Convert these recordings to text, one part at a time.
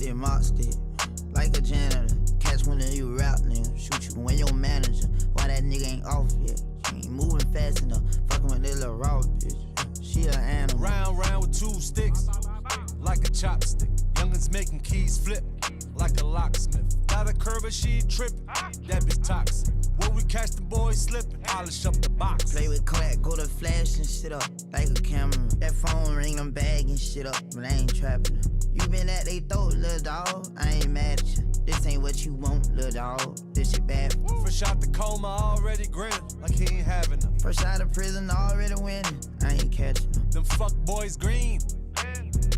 that mop stick, like a janitor. Catch one of you rap niggas, shoot you when your manager. Why that nigga ain't off yet? She ain't moving fast enough. Fucking with this little raw bitch. She an animal. Round with 2 sticks, like a chopstick. Youngins making keys flip, like a locksmith. Got a curve and she trippin', that bitch toxic. When we catch the boys slippin', polish up the box. Play with clack, go to flash and shit up, like a camera. That phone ring, I'm bagging shit up, but I ain't trapping them. You been at they throat, little dog, I ain't mad at you. This ain't what you want, little dog, this shit bad. Fresh out the coma, already grinning, like he ain't having them. Fresh out of prison, already winning, I ain't catching them. Them fuck boys green,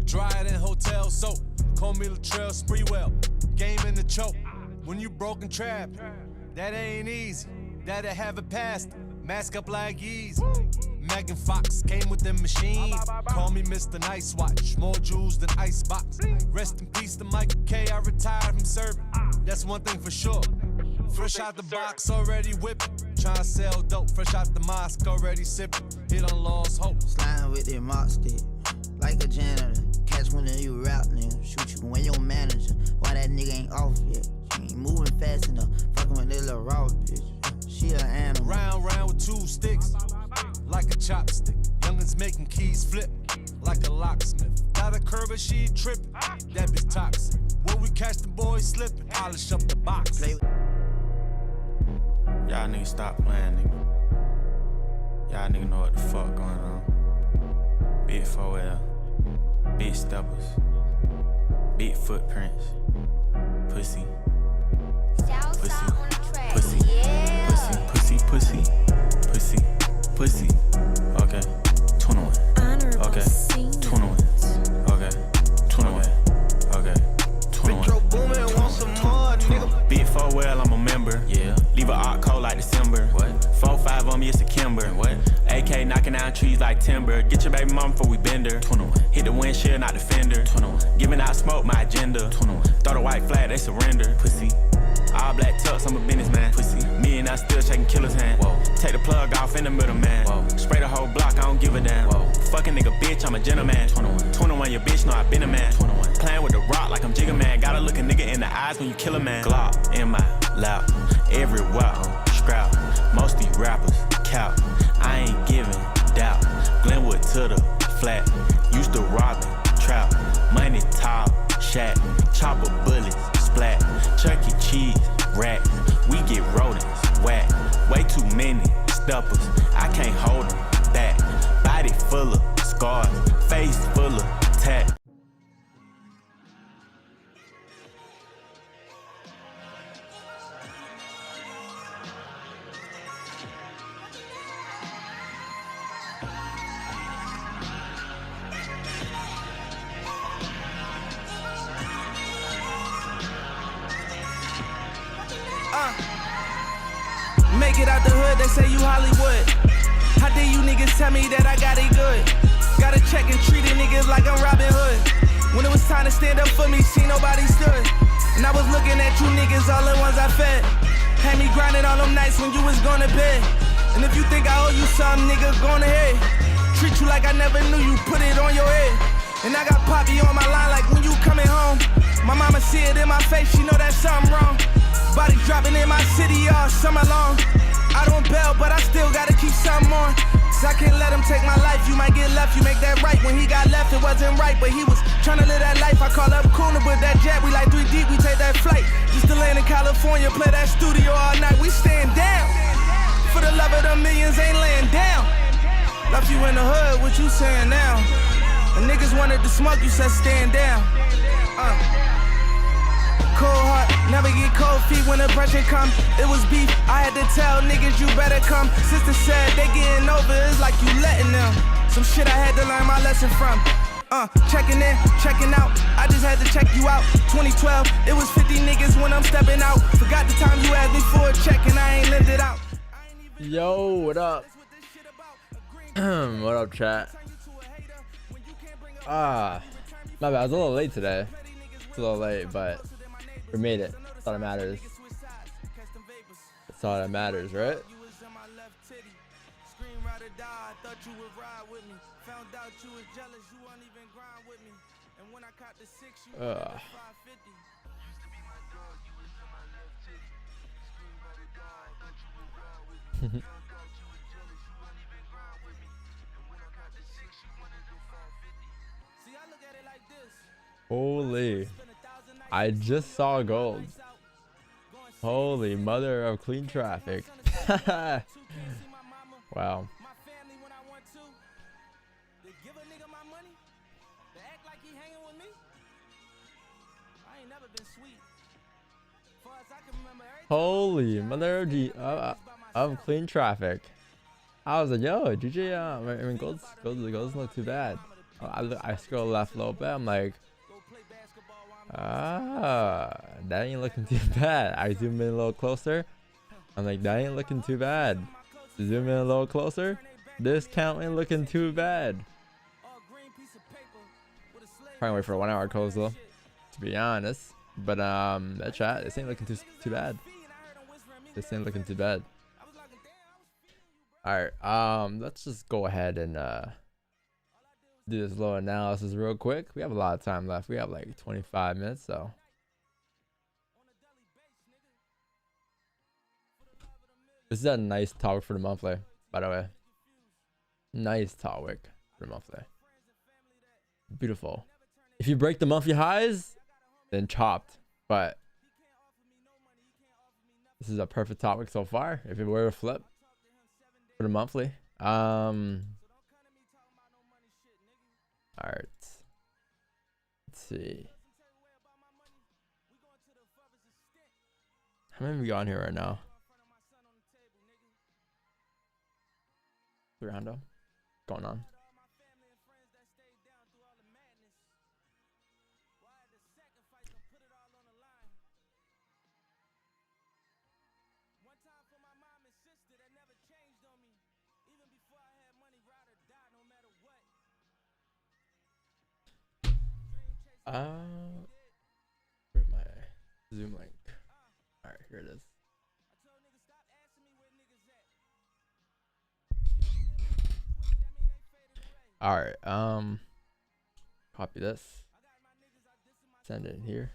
dry it in hotel soap. Call me Latrell Spreewell, game in the choke. When you broken trap, that ain't easy. That'll have it past, mask up like easy. Megan Fox came with them machines. Call me Mr. Nice Watch, more jewels than Icebox. Rest in peace to Michael K, I retired from serving. That's one thing for sure. Fresh out the box, already whipping. Tryna sell dope, fresh out the mosque, already sipping. Hit on lost hope. Sliding with that mop stick, like a janitor. Catch one of you rap niggas, shoot you when your manager. Why that nigga ain't off yet? She ain't moving fast enough. Fucking with this little raw bitch. She an animal. Round with 2 sticks, like a chopstick. Youngins making keys flip, like a locksmith. Got a curve and she trippin', that bitch toxic. When we catch the boys slippin', polish up the box. Y'all niggas stop playing, nigga. Y'all niggas know what the fuck going on. Big 4L, big steppers, big footprints, pussy, pussy, pussy, pussy, pussy, pussy. Okay, 21. Okay, 21. Okay, 21. Okay, 21. Big 4L, I'm a member. Yeah. Leave a art code like December. What? 4-5 on me, it's a Kimber. What? AK knocking down trees like timber. Get your baby mama before we bend her. 21. Hit the windshield, not the fender. 21. Giving out smoke, my agenda. 21. Throw the white flag, they surrender. Pussy. All black tux, I'm a businessman. Pussy. Me and I still shaking killer's hand. Whoa. Take the plug off in the middle, man. Whoa. Spray the whole block, I don't give a damn. Whoa. Fucking nigga, bitch, I'm a gentleman. 21. 21, your bitch know I been a man. 21. Playing with the rock like I'm Jigga Man. Gotta look a nigga in the eyes when you kill a man. Glock in my lap, everywhere on scrap. Most these rappers cap. I ain't giving doubt. Glenwood to the flat. Used to robbing trap. Money top shack. Chopper bullets splat. Chuck E. Cheese racks. We get rodents whack. Way too many steppers. I can't hold them back. Body full of scars. Face full of tat. Make it out the hood, they say you Hollywood. How dare you niggas tell me that I got it good? Gotta check and treat it niggas like I'm Robin Hood. When it was time to stand up for me, see nobody stood. And I was looking at you niggas, all the ones I fed. Had me grinding all them nights when you was going to bed. And if you think I owe you something, nigga, go on ahead. Treat you like I never knew you, put it on your head. And I got Poppy on my line like when you coming home. My mama see it in my face, she know that something wrong. Bodies dropping in my city all summer long. I don't bail, but I still gotta keep something on. Cause I can't let him take my life. You might get left, you make that right. When he got left, it wasn't right, but he was trying to live that life. I call up Kuna with that jet. We like 3 deep, we take that flight. Just to land in California, play that studio all night. We stand down. For the love of the millions, ain't laying down. Left you in the hood, what you saying now? And niggas wanted to smoke, you said stand down. Cold heart, never get cold feet when the pressure come. It was beef, I had to tell niggas you better come. Sister said they getting over, it's like you letting them. Some shit I had to learn my lesson from. Checking in, checking out, I just had to check you out. 2012, it was 50 niggas when I'm stepping out. Forgot the time you asked me for a check and I ain't lived it out. Yo, what up? What up, chat? My bad, I was a little late today. It's a little late, but we made it. That's all that matters. That's all that matters, right? Ugh. Holy. I just saw gold. Holy mother of clean traffic. Wow. Holy mother of clean traffic. I was like, yo, GG, I mean, gold's not too bad. I scroll left a little bit. I'm like, that ain't looking too bad. I zoom in a little closer. I'm like, that ain't looking too bad. Zoom in a little closer. This count ain't looking too bad. Probably wait for a 1 hour close though, to be honest. But that chat, this ain't looking too bad. This ain't looking too bad. All right, let's just go ahead and do this low analysis real quick. We have a lot of time left. We have like 25 minutes, so this is a nice topic for the monthly, by the way. Nice topic for the monthly. Beautiful. If you break the monthly highs, then chopped. But this is a perfect topic so far. If it were a flip for the monthly. All right. Let's see. How many we got on here right now? 300 going on. Where's my Zoom link? All right, here it is. All right, copy this, send it in here.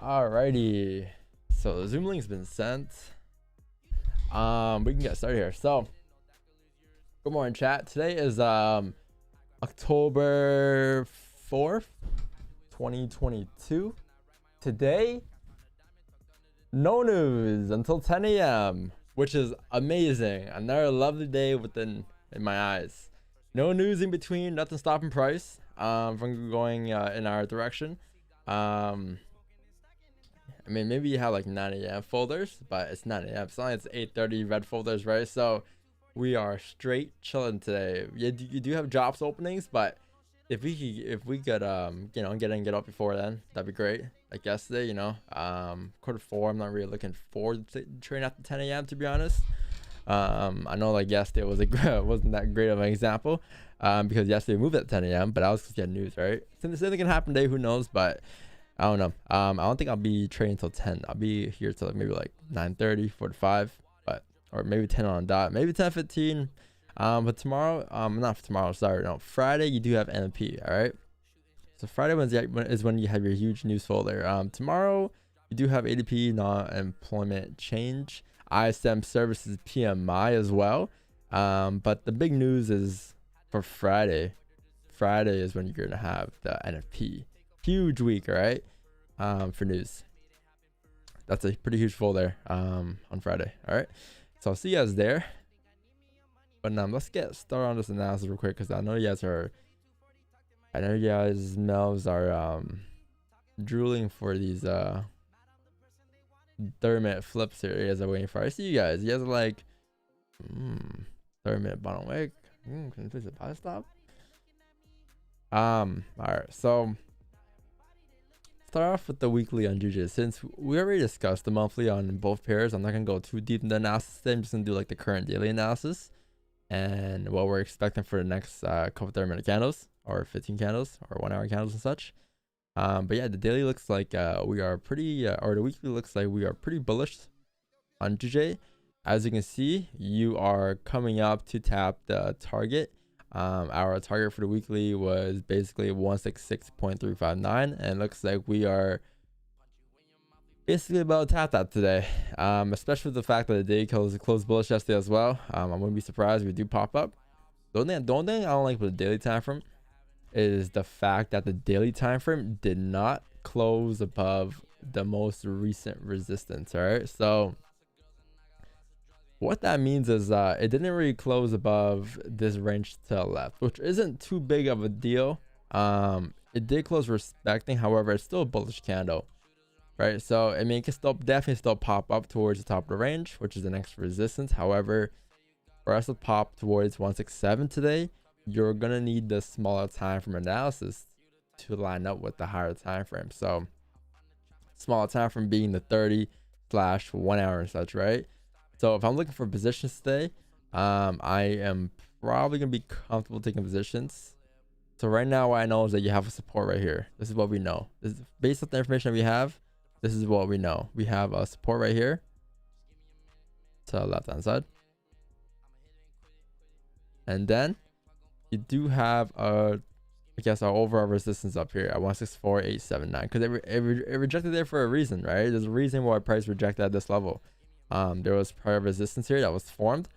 Alrighty, so the Zoom link's been sent. We can get started here. So good morning, chat. Today is October 4th 2022. Today, no news until 10 a.m., which is amazing. Another lovely day in my eyes. No news in between, nothing stopping price from going in our direction. I mean, maybe you have like 9 a.m. folders, but it's 9 a.m. It's not like it's 8:30 red folders, right? So we are straight chilling today. You do have jobs openings, but if we could you know, get up before then, that'd be great. Like yesterday, you know, quarter 4, I'm not really looking forward to trading after 10 a.m. to be honest. I know like yesterday wasn't that great of an example, because yesterday we moved at 10 a.m. but I was just getting news, right? So the same thing can happen today, who knows? But I don't know. I don't think I'll be trading till 10. I'll be here till maybe like 9:30, 45, but or maybe 10 on dot, maybe 10:15. But tomorrow, not for tomorrow, sorry, no, Friday you do have NP, all right? So Friday is when you have your huge news folder. Tomorrow you do have ADP non-employment change, ISM services PMI as well. But the big news is for Friday. Friday is when you're gonna have the NFP. Huge week, all right, for news. that's a pretty huge fall there on Friday. All right, so I'll see you guys there. But let's get started on this analysis real quick, because I know you guys mouths are drooling for these 30-minute flips here. You guys are waiting for. I see you guys. You guys are like 30-minute bottom wick. Can you please a buy stop? All right, so start off with the weekly on GJ. Since we already discussed the monthly on both pairs, I'm not gonna go too deep in the analysis today. I'm just gonna do like the current daily analysis and what we're expecting for the next couple 30-minute candles, or 15 candles, or 1 hour candles and such. But yeah, the daily looks like we are pretty, or the weekly looks like we are pretty bullish on GJ. As you can see, you are coming up to tap the target. Our target for the weekly was basically 166.359, and it looks like we are basically about to tap that today. Especially with the fact that the day closed bullish yesterday as well. I wouldn't be surprised if we do pop up. The only thing I don't like with the daily time frame is the fact that the daily time frame did not close above the most recent resistance. All right, so what that means is it didn't really close above this range to the left, which isn't too big of a deal. It did close respecting, however, it's still a bullish candle, right? So I mean, it can still definitely still pop up towards the top of the range, which is the next resistance. However, for us to pop towards 167 today, you're gonna need the smaller time frame analysis to line up with the higher time frame. So smaller time frame being the 30/1 hour and such, right? So if I'm looking for positions today, I am probably gonna be comfortable taking positions. So right now, what I know is that you have a support right here. This is what we know. This is based on the information we have. This is what we know. We have a support right here to the left hand side, and then you do have I guess our overall resistance up here at 164.879, because it rejected there for a reason, right? There's a reason why price rejected at this level. There was prior resistance here that was formed.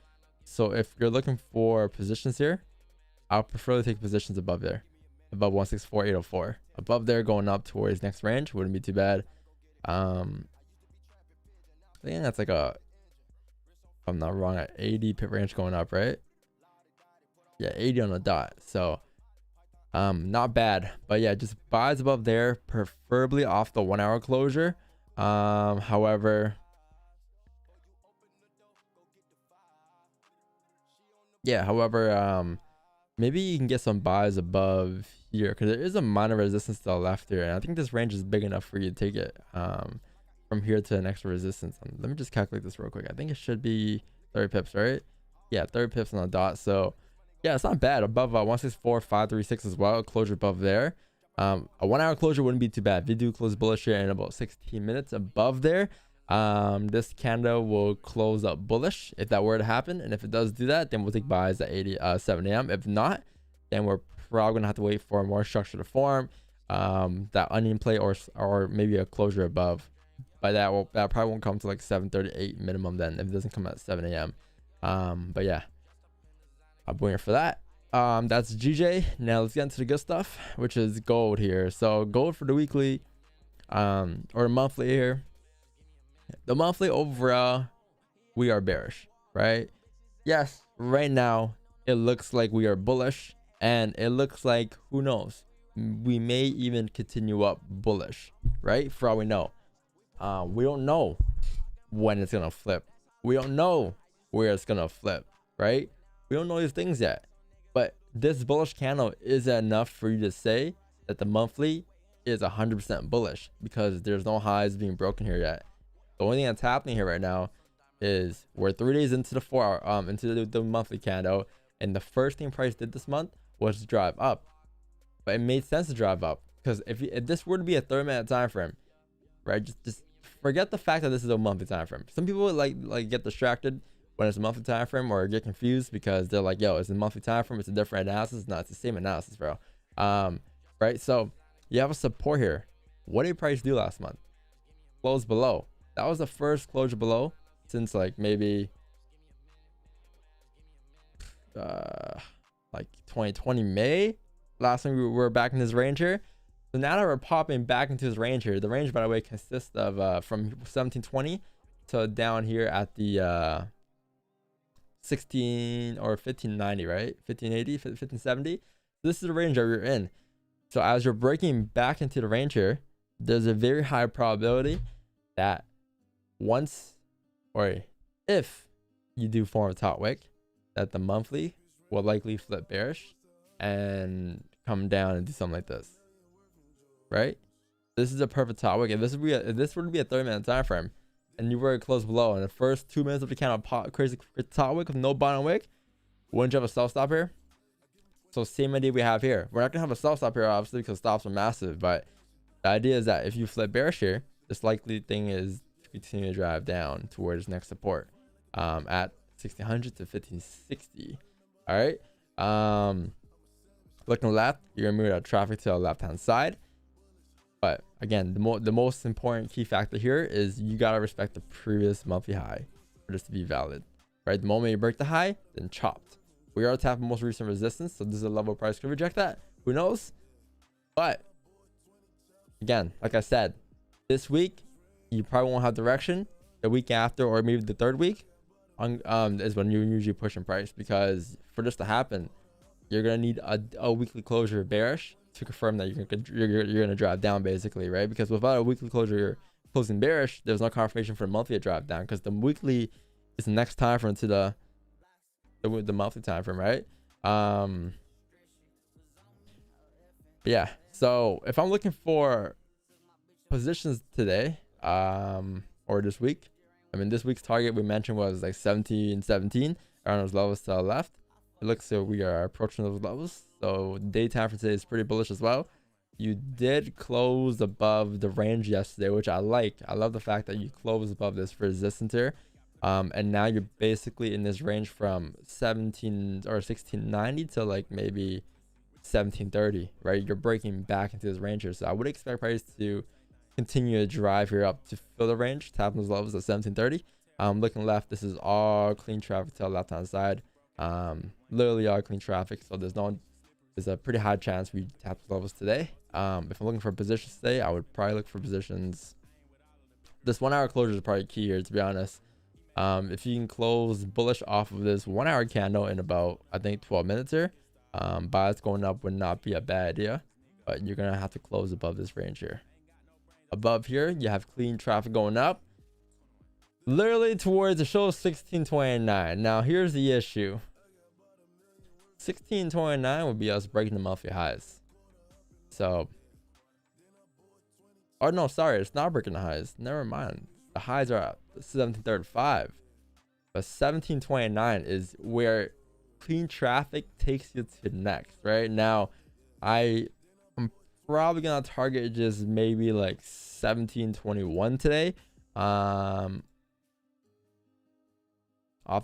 So if you're looking for positions here, I'll prefer to take positions above there, above 164.804. Above there, going up towards next range wouldn't be too bad. I think that's like a, if I'm not wrong, at 80 pip range going up, right? Yeah, 80 on the dot. So not bad, but yeah, just buys above there, preferably off the 1 hour closure. However, maybe you can get some buys above here, because there is a minor resistance to the left here, and I think this range is big enough for you to take it from here to the next resistance. Let me just calculate this real quick. I think it should be 30 pips, right? Yeah, 30 pips on the dot. So yeah, it's not bad. Above 164.536 as well, closure above there. A 1 hour closure wouldn't be too bad. If you do close bullish here in about 16 minutes above there, this candle will close up bullish if that were to happen. And if it does do that, then we'll take buys at 7 a.m. If not, then we're probably gonna have to wait for more structure to form, that onion play, or maybe a closure above. By that probably won't come to like 7:38 minimum then, if it doesn't come at 7 a.m. But yeah, I'm waiting for that. That's GJ. Now let's get into the good stuff, which is gold here. So gold for the weekly, or monthly here. The monthly overall, we are bearish, right? Yes, right now it looks like we are bullish, and it looks like, who knows, we may even continue up bullish, right? For all we know, we don't know when it's gonna flip. We don't know where it's gonna flip, right? We don't know these things yet, but this bullish candle is enough for you to say that the monthly is 100% bullish, because there's no highs being broken here yet. The only thing that's happening here right now is we're 3 days into the 4 hour, into the monthly candle, and the first thing price did this month was to drive up. But it made sense to drive up, because if this were to be a 30-minute time frame, right, just forget the fact that this is a monthly time frame. Some people like get distracted when it's a monthly time frame, or get confused because they're like, yo, it's a monthly time frame, it's a different analysis. No, it's the same analysis, bro. Right, so you have a support here. What did price do last month? Close below. That was the first closure below since like maybe like 2020 May. Last time we were back in this range here. So now that we're popping back into this range here, the range, by the way, consists of from 1720 to down here at the 16 or 1590, right? 1580, 1570. This is the range that we're in. So as you're breaking back into the range here, there's a very high probability that once or if you do form a top wick, that the monthly will likely flip bearish and come down and do something like this, right? This is a perfect top wick. If this would be a 30-minute time frame and you were close below in the first 2 minutes of the candle, pop crazy top wick with no bottom wick, wouldn't you have a sell stop here? So same idea we have here. We're not gonna have a sell stop here obviously because stops are massive, but the idea is that if you flip bearish here, this likely thing is to continue to drive down towards next support at 1600 to 1560. All right. Looking left, you're gonna move that traffic to the left hand side. But again, the most important key factor here is you gotta respect the previous monthly high for this to be valid, right? The moment you break the high, then chopped. We are tapping most recent resistance, so this is a level price could reject that. Who knows? But again, like I said, this week you probably won't have direction. The week after, or maybe the third week, is when you usually push in price, because for this to happen, you're gonna need a weekly closure bearish to confirm that you're gonna drive down, basically, right? Because without a weekly closure, you're closing bearish. There's no confirmation for the monthly to drive down, because the weekly is the next time frame to the monthly time frame, right? But yeah, so if I'm looking for positions today, or this week, I mean, this week's target we mentioned was like 17 around those levels to the left. It looks like we are approaching those levels. So daytime for today is pretty bullish as well. You did close above the range yesterday, which I like. I love the fact that you closed above this resistance here. And now you're basically in this range from 17 or 1690 to like maybe 1730, right? You're breaking back into this range here. So I would expect price to continue to drive here up to fill the range, tapping those levels at 1730. Looking left, this is all clean traffic to the left hand side. Literally all clean traffic. So there's a pretty high chance we tap the levels today. If I'm looking for positions today, I would probably look for positions. This 1 hour closure is probably key here, to be honest. If you can close bullish off of this 1 hour candle in about, I think, 12 minutes here, bias going up would not be a bad idea, but you're gonna have to close above this range here. Above here, you have clean traffic going up, literally towards the show 1629. Now here's the issue. 1629 would be us breaking the monthly highs. So, oh no, sorry, it's not breaking the highs. Never mind. The highs are at 1735, but 1729 is where clean traffic takes you to next. Right now, I'm probably gonna target just maybe like 1721 today. Off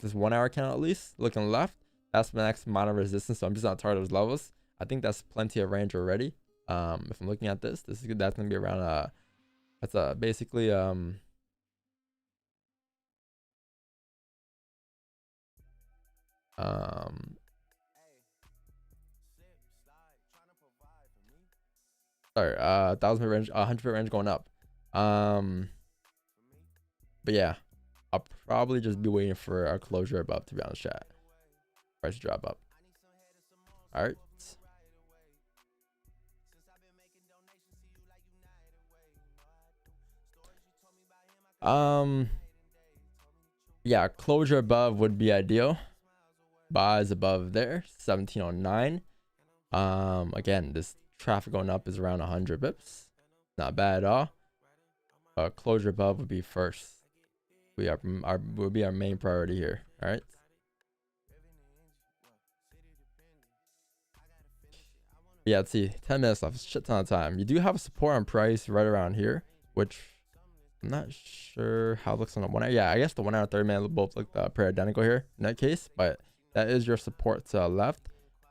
this 1 hour candle at least. Looking left, that's my next amount of resistance. So I'm just not targeting those levels. I think that's plenty of range already. If I'm looking at that's gonna be around that's basically sorry, 1,000 range, 100 range going up. But yeah, I'll probably just be waiting for our closure above, to be honest, chat. Price to drop up. All right. Yeah, closure above would be ideal. Buys above there, 1709. Again, this traffic going up is around 100 bips. Not bad at all. Closure above would be first. Would be our main priority here. All right. Yeah, let's see. 10 minutes left. Shit ton of time. You do have a support on price right around here, which I'm not sure how it looks on the 1 hour. Yeah, I guess the 1 hour, 30 minute both look pretty identical here in that case, but that is your support to the left.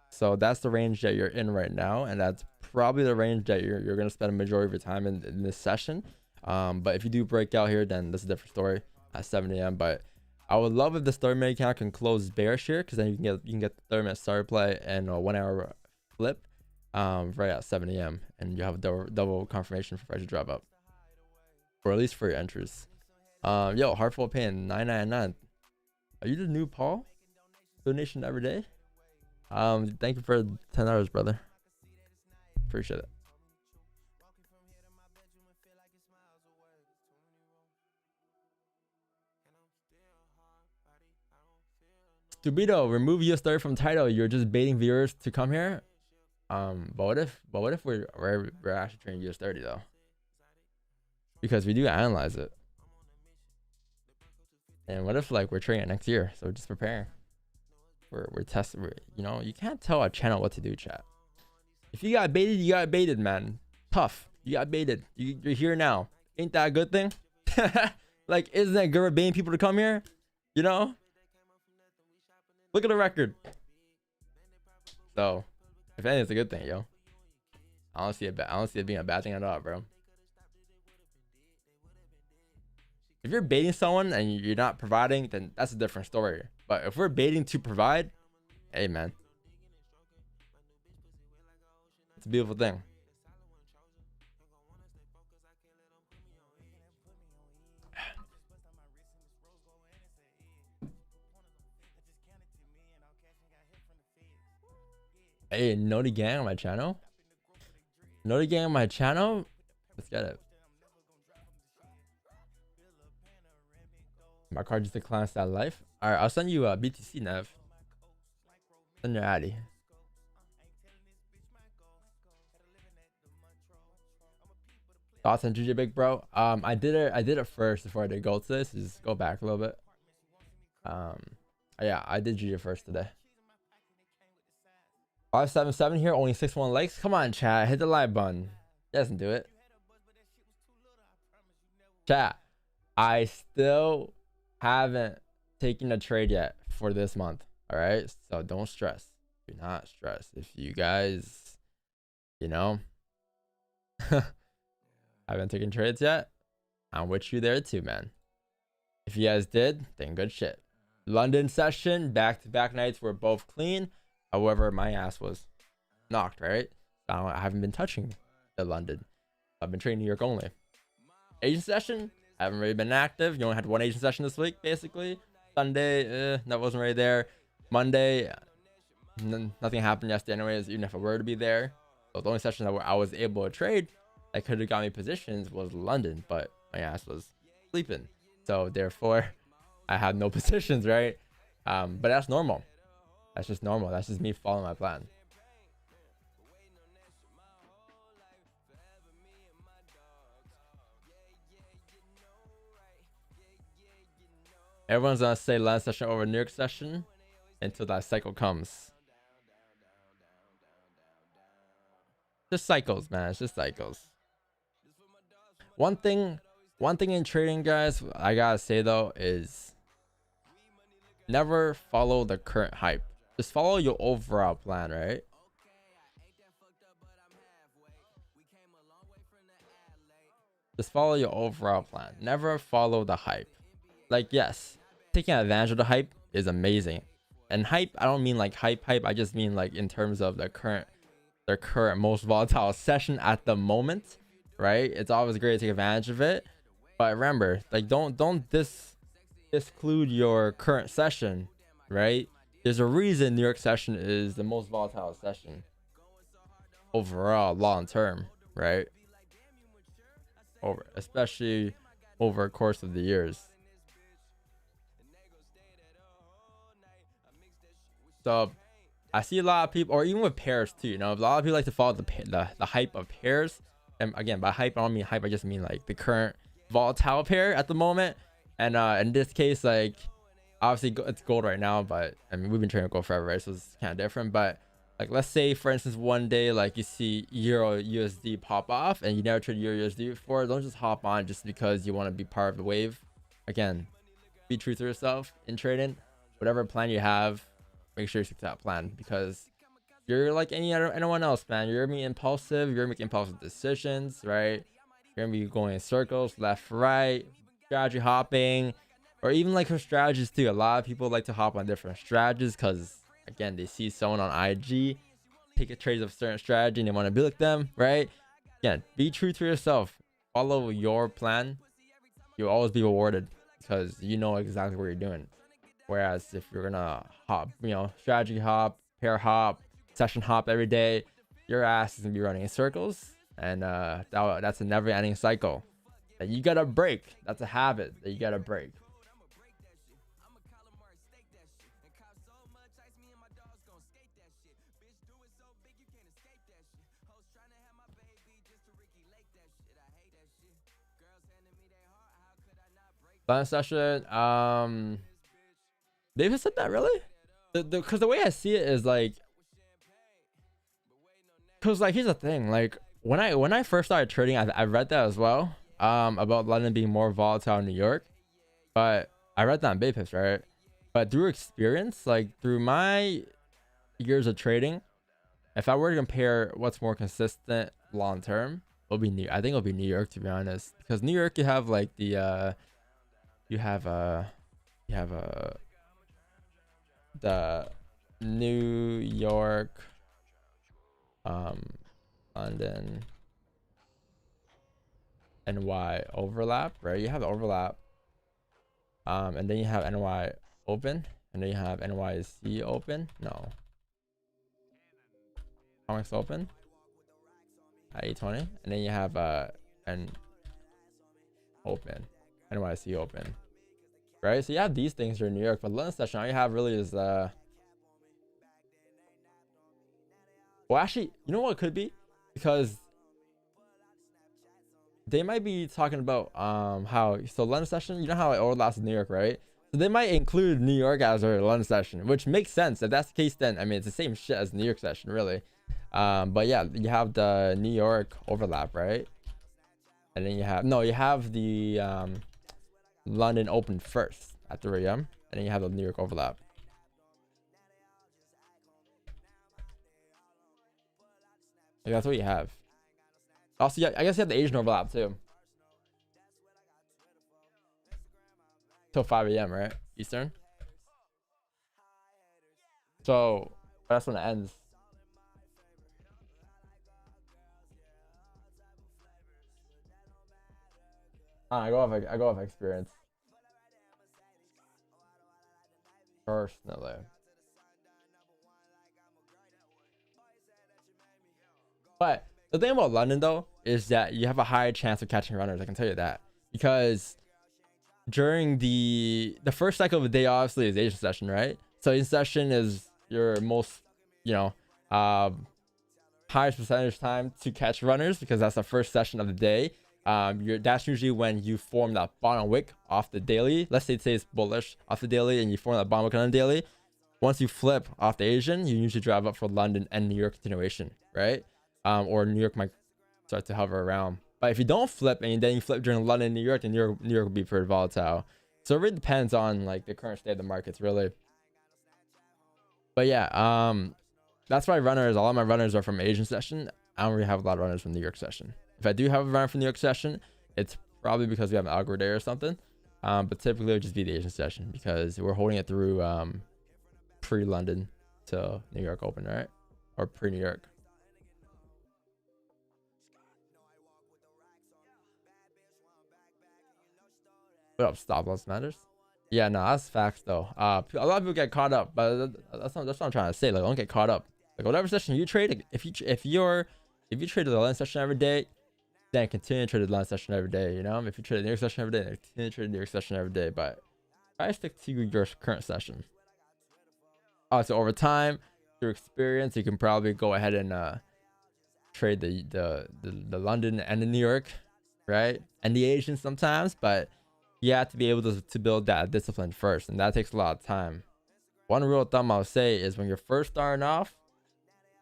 So that's the range that you're in right now, and that's probably the range that you're going to spend a majority of your time in this session. But if you do break out here, then this is a different story at 7 a.m. But I would love if this 30-minute candle can close bearish here, because then you can get the 30-minute starter play and a 1 hour flip. right at 7 a.m. and you have double confirmation for price to drop up, or at least for your entries. Yo, Heartful Pain 999. Are you the new Paul? Donation every day. Thank you for $10, brother. Appreciate it. Stupido, remove US30 from title. You're just baiting viewers to come here. But what if we're actually trading US30 though? Because we do analyze it. And what if like we're trading it next year? So we're just preparing. We're testing. You know, you can't tell a channel what to do, chat. If you got baited, you got baited, man. Tough. You got baited. You're here now. Ain't that a good thing? Like, isn't it good for baiting people to come here? You know? Look at the record. So, if anything, it's a good thing, yo. I don't see it being a bad thing at all, bro. If you're baiting someone and you're not providing, then that's a different story. But if we're baiting to provide, hey, man. It's a beautiful thing. Hey, know the gang on my channel? Know the gang on my channel? Let's get it. My card just declined that life. Alright, I'll send you a BTC, Nev. Send your addy. Thoughts on GJ Big Bro? I did it first before I did gold today, so just go back a little bit. Yeah, I did GJ first today. 577 here, only 61 likes. Come on, chat, hit the like button. Doesn't do it. Chat, I still haven't taken a trade yet for this month. All right, so don't stress. Do not stress. If you guys, you know, haven't taken trades yet, I'm with you there too, man. If you guys did, then good shit. London session, back-to-back nights were both clean. However, my ass was knocked, right? I haven't been touching the London. I've been trading New York only. Asian session, I haven't really been active. You only had one Asian session this week, basically. Sunday, that wasn't really there. Monday, nothing happened yesterday anyways, even if I were to be there. So the only session that I was able to trade that could have got me positions was London, but my ass was sleeping. So therefore, I had no positions, right? But that's normal. That's just normal. That's just me following my plan. Everyone's gonna say last session over New York session until that cycle comes. Just cycles, man. It's just cycles. One thing in trading, guys, I gotta say though, is never follow the current hype. Just follow your overall plan, right? Just follow your overall plan. Never follow the hype. Like, yes, taking advantage of the hype is amazing. And hype, I don't mean like hype. I just mean like in terms of their current most volatile session at the moment, right? It's always great to take advantage of it. But remember, like, don't exclude your current session, right? There's a reason New York session is the most volatile session overall, long term, right? Especially over a course of the years. So I see a lot of people, or even with pairs too, you know, a lot of people like to follow the hype of pairs. And again, by hype, I don't mean hype, I just mean like the current volatile pair at the moment. And in this case, like, obviously it's gold right now, but I mean, we've been trading gold forever, right? So it's kind of different. But like, let's say for instance, one day like you see Euro USD pop off and you never traded Euro USD before, don't just hop on just because you want to be part of the wave. Again, be true to yourself in trading. Whatever plan you have, make sure you stick to that plan, because you're like anyone else, man. You're gonna be impulsive, you're making impulsive decisions, right? You're gonna be going in circles, left, right, strategy hopping, or even like for strategies too. A lot of people like to hop on different strategies because again, they see someone on IG take a trade of certain strategy and they want to be like them, right? Again, be true to yourself. Follow your plan. You'll always be rewarded because you know exactly what you're doing. Whereas if you're gonna hop, strategy hop, pair hop, session hop every day, your ass is gonna be running in circles, and that's a never-ending cycle that you gotta break. That's a habit that you gotta break. Last session, they've said that really? Because the way I see it is like, because like here's the thing, like when I first started trading, I read that as well, about London being more volatile in New York, but I read that on Baypips, right? But through experience, like through my years of trading, if I were to compare what's more consistent long term, I think it'll be New York, to be honest, because New York you have like the the New York, London, NY overlap, right? You have the overlap, and then you have NY open, and then you have NYC open. No, comics open at 820, and then you have N open, NYC open, right? So you have these things here in New York, but London session all you have really is well, actually, you know what it could be? Because they might be talking about so London session, you know how it overlaps with New York, right? So they might include New York as their London session, which makes sense. If that's the case, then I mean it's the same shit as New York session, really. But yeah, you have the New York overlap, right? And then you have the London open first at 3 a.m. and then you have the New York overlap. Like, that's what you have. Also, yeah, I guess you have the Asian overlap too. Till 5 a.m. right? Eastern. So that's when it ends. I go off experience. Personally. But the thing about London though is that you have a higher chance of catching runners. I can tell you that, because during the first cycle of the day obviously is Asian session, right? So Asian session is your most highest percentage time to catch runners, because that's the first session of the day. That's usually when you form that bottom wick off the daily. Let's say it's bullish off the daily and you form that bottom wick on the daily. Once you flip off the Asian, you usually drive up for London and New York continuation, right? Or New York might start to hover around. But if you don't flip and then you flip during London and New York, then New York will be pretty volatile. So it really depends on like the current state of the markets, really. But yeah, that's why a lot of my runners are from Asian session. I don't really have a lot of runners from New York session. If I do have a runner from New York session, it's probably because we have an algo day or something. But typically it would just be the Asian session because we're holding it through pre-London to New York open, right? Or pre-New York. What up, stop loss matters? Yeah, no, that's facts though. A lot of people get caught up, but that's what I'm trying to say. Like, don't get caught up. Like, whatever session you trade, if you trade the London session every day, then continue to trade the London session every day. You know, if you trade the New York session every day, then continue to trade the New York session every day. But try to stick to your current session. So over time, through experience, you can probably go ahead and trade the London and the New York, right, and the Asian sometimes, but you have to be able to build that discipline first, and that takes a lot of time. One rule of thumb I'll say is when you're first starting off,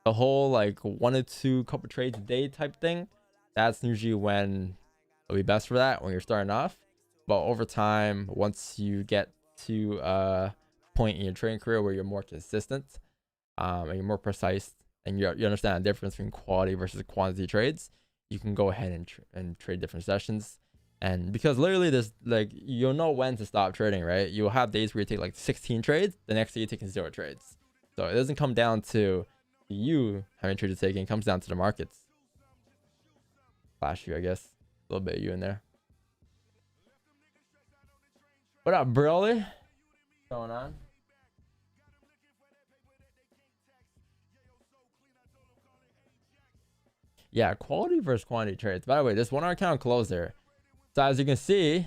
the whole like 1 to 2 couple trades a day type thing, that's usually when it'll be best for that, when you're starting off. But over time, once you get to a point in your trading career where you're more consistent, and you're more precise, and you understand the difference between quality versus quantity trades, you can go ahead and trade different sessions. And because literally there's like, you'll know when to stop trading, right? You'll have days where you take like 16 trades, the next day you're taking 0 trades. So it doesn't come down to you how many trades you're taking comes down to the markets. Flash you, I guess. A little bit of you in there. What up, Broly? What's going on? Yeah, quality versus quantity trades. By the way, this 1 hour candle closed there. So as you can see,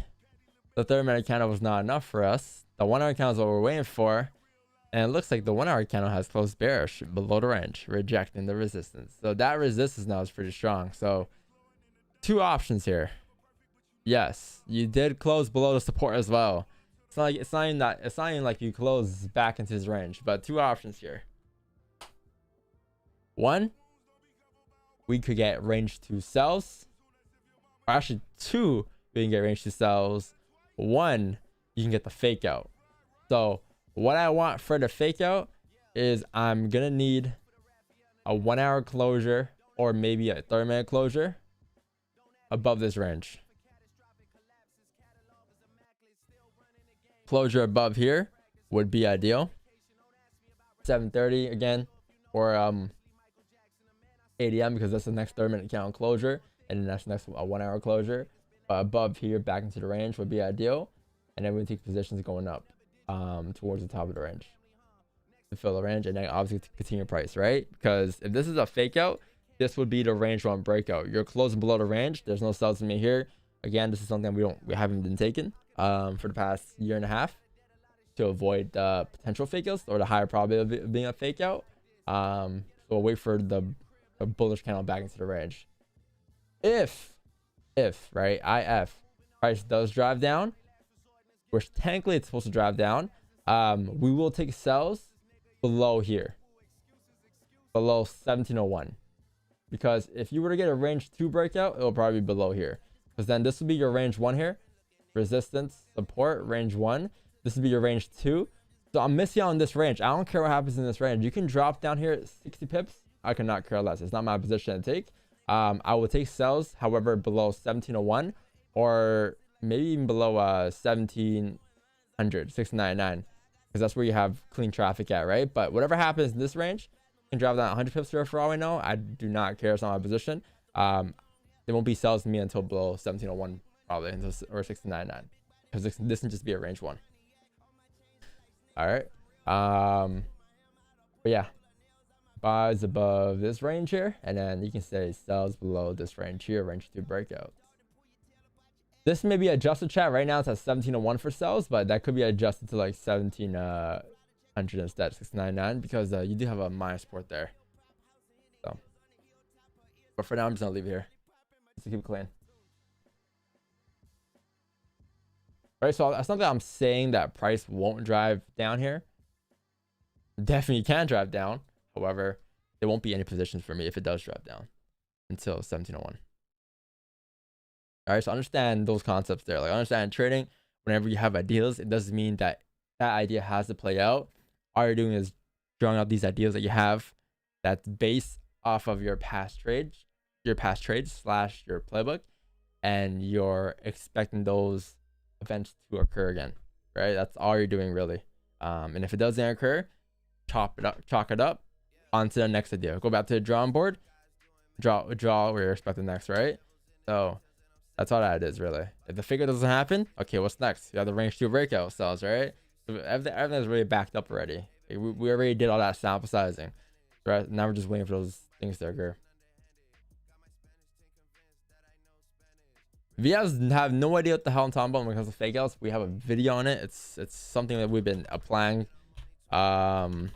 the 30-minute candle was not enough for us. The 1 hour candle is what we're waiting for. And it looks like the 1 hour candle has closed bearish below the range, rejecting the resistance. So that resistance now is pretty strong. So 2 options here. Yes, you did close below the support as well. It's not even like you close back into his range, but 2 options here. 1, we could get range 2 sells. Or actually 2, we can get range 2 sells. 1, you can get the fake out. So what I want for the fake out is I'm gonna need a 1 hour closure or maybe a 30-minute closure above this range. Closure above here would be ideal. 7:30 again, or 8 a.m. because that's the next 30-minute candle closure, and then that's next 1 hour closure. Above here, back into the range would be ideal, and then we take positions going up towards the top of the range to fill the range, and then obviously to continue price, right? Because if this is a fake out, this would be the range 1 breakout. You're closing below the range. There's no sells to me here. Again, this is something we haven't been taking for the past year and a half to avoid potential fake outs or the higher probability of being a fake out. So we'll wait for the bullish candle back into the range. If right, if price does drive down, which technically it's supposed to drive down, we will take sells below here, below 1701. Because if you were to get a range 2 breakout, it will probably be below here. Because then this will be your range 1 here. Resistance, support, range 1. This will be your range 2. So I'm missing out on this range. I don't care what happens in this range. You can drop down here at 60 pips. I could not care less. It's not my position to take. I will take sells, however, below 1701 or maybe even below 1700, 699. Because that's where you have clean traffic at, right? But whatever happens in this range, can drop down 100 pips here for all I know. I do not care. It's not my position. There won't be sells to me until below 1701 probably, or 1699, because this can just be a range 1. All right. But yeah, buys above this range here, and then you can say sells below this range here, range 2 breakout. This may be adjusted, chat. Right now it's at 1701 for sells, but that could be adjusted to like 1700 instead, 699, because you do have a minus support there. So, but for now, I'm just gonna leave it here just to keep it clean. Right, so that's not that I'm saying that price won't drive down here. Definitely can drive down. However, there won't be any positions for me if it does drive down until 1701. All right, so understand those concepts there. Like, understand trading, whenever you have ideas, it doesn't mean that that idea has to play out. All you're doing is drawing out these ideas that you have that's based off of your past trades / your playbook, and you're expecting those events to occur again, right? That's all you're doing really. And if it doesn't occur, chalk it up onto the next idea. Go back to the drawing board, draw where you're expecting next, right? So that's all that is really. If the figure doesn't happen, okay, what's next? You have the range 2 breakout sells, right? So everything's really backed up already. We already did all that sample sizing, right? Now we're just waiting for those things to occur. If you guys have no idea what the hell I'm talking about when it comes to fake outs, we have a video on it. It's something that we've been applying for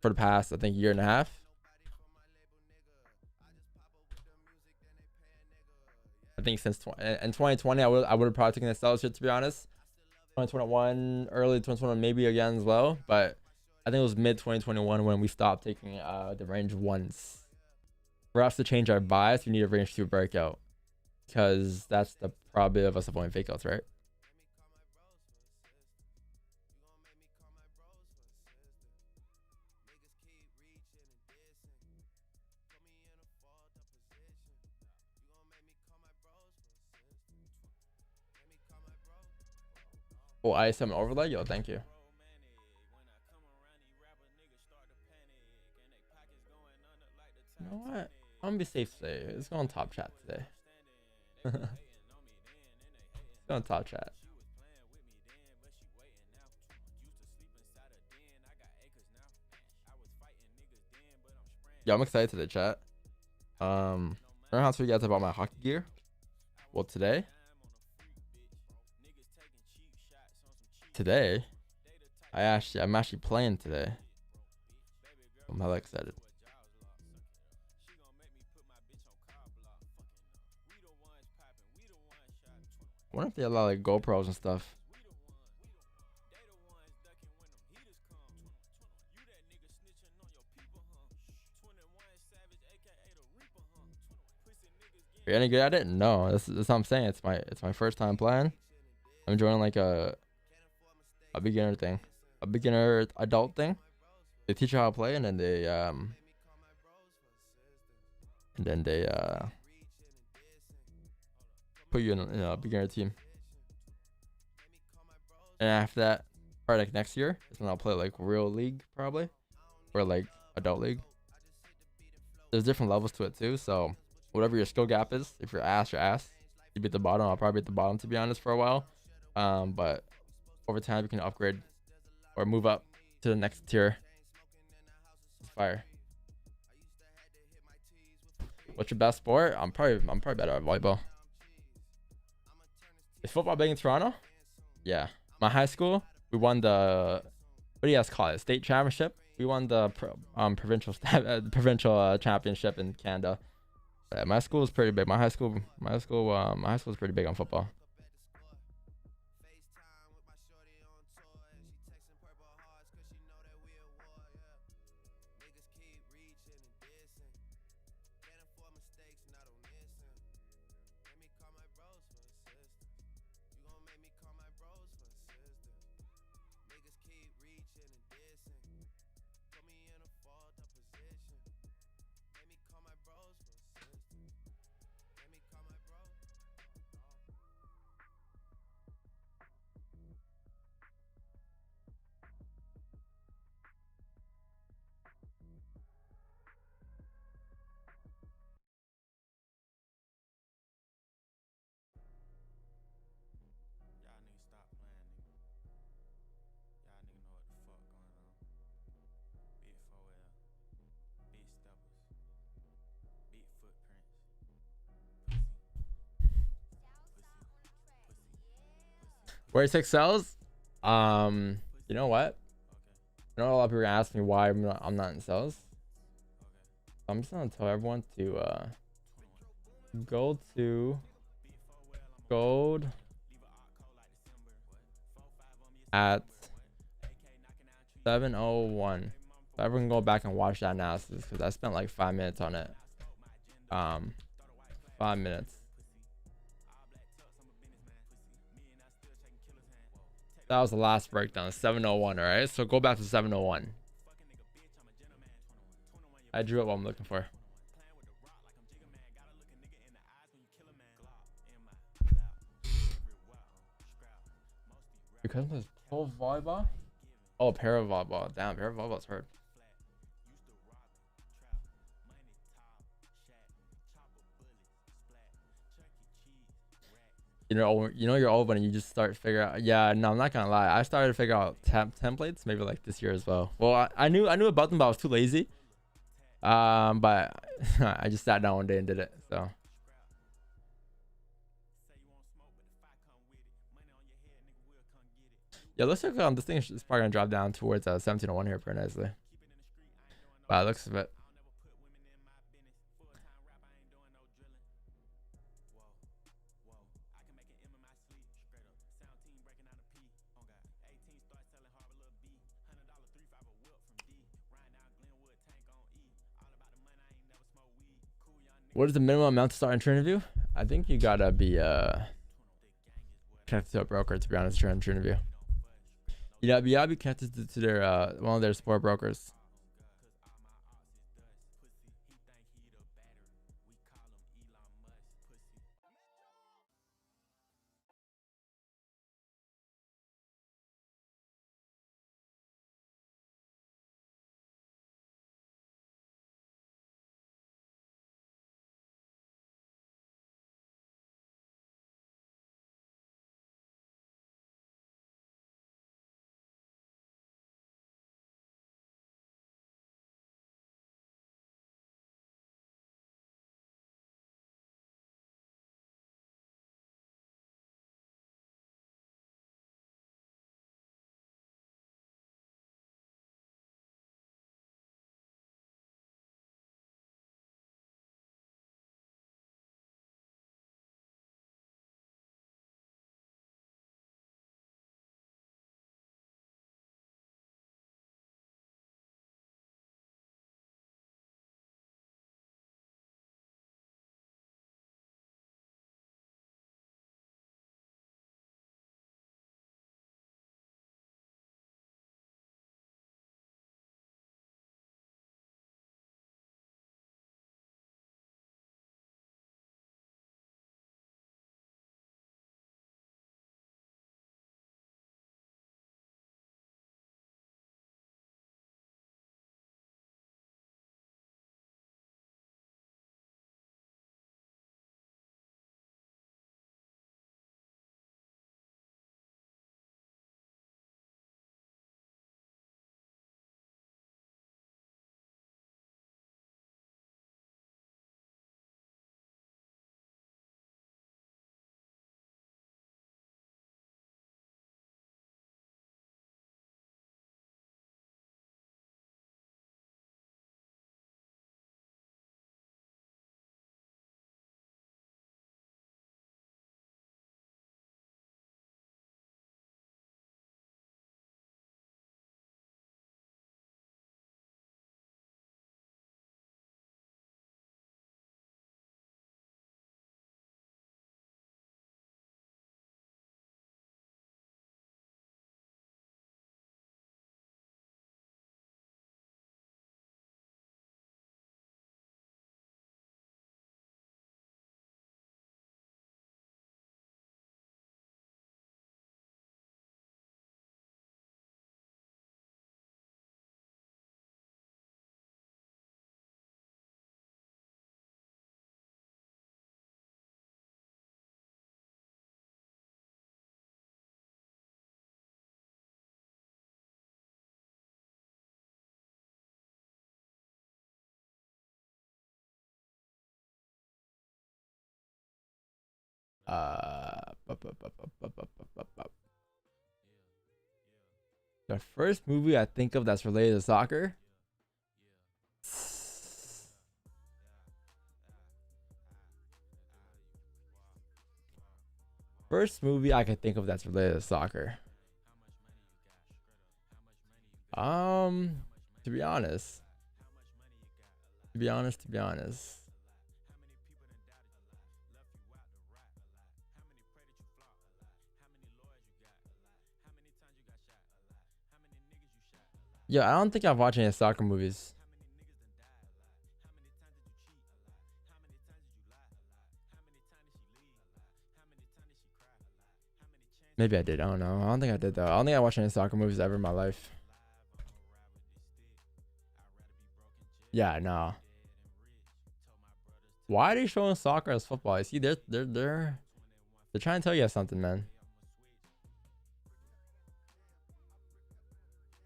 the past, I think, year and a half. I think since in 2020, I would have probably taken the sell shit, to be honest. 2021, early 2021, maybe again as well. But I think it was mid 2021 when we stopped taking the range 1s. For us to change our bias, we need a range 2 breakout, because that's the probability of us avoiding fake outs, right? Oh, ISM overlay? Yo, thank you. gonna be safe today. Let's go on top chat today. Let's go on top chat. Yeah, I'm excited today, chat. Remember how to you guys about my hockey gear? Well, today, I'm actually playing today. I'm hella excited. I wonder if they allow like GoPros and stuff. Are you any good at it? No, that's what I'm saying. It's my first time playing. I'm joining like a beginner thing, a beginner adult thing. They teach you how to play, and then they put you in a beginner team. And after that, probably like next year, is when I'll play like real league probably, or like adult league. There's different levels to it too, so whatever your skill gap is, if you're ass, you're ass. You beat the bottom, I'll probably beat the bottom to be honest for a while. But over time you can upgrade or move up to the next tier. It's fire. What's your best sport? I'm probably better at volleyball. Is football big in Toronto? Yeah. My high school, we won the, what do you guys call it? State championship. We won the provincial championship in Canada. Yeah, my school is pretty big. My high school is pretty big on football. Where 6 cells? You know what? You know, a lot of people ask me why I'm not in cells. I'm just gonna tell everyone to go to gold at 7:01. So everyone go back and watch that analysis because I spent like 5 minutes on it. 5 minutes. That was the last breakdown, 7:01. All right, so go back to 7:01. I drew up what I'm looking for. Because there's pro volleyball. Oh, para volleyball. Damn, para volleyball's hurt. You know you're old when you just start figuring out. Yeah, no, I'm not gonna lie. I started to figure out templates maybe like this year as well. Well, I knew about them, but I was too lazy. But I just sat down one day and did it. So yeah, looks like this thing is probably gonna drop down towards 17:01 here pretty nicely. Wow, looks a bit. What is the minimum amount to start an interview? I think you gotta be connected to a broker to be honest to enter interview. You gotta be connected to their one of their support brokers. The first movie I think of that's related to soccer. First movie I can think of that's related to soccer. To be honest. Yeah, I don't think I've watched any soccer movies. Maybe I did. I don't know. I don't think I did though. I don't think I watched any soccer movies ever in my life. Yeah, no. Why are they showing soccer as football? You see, they're trying to tell you something, man.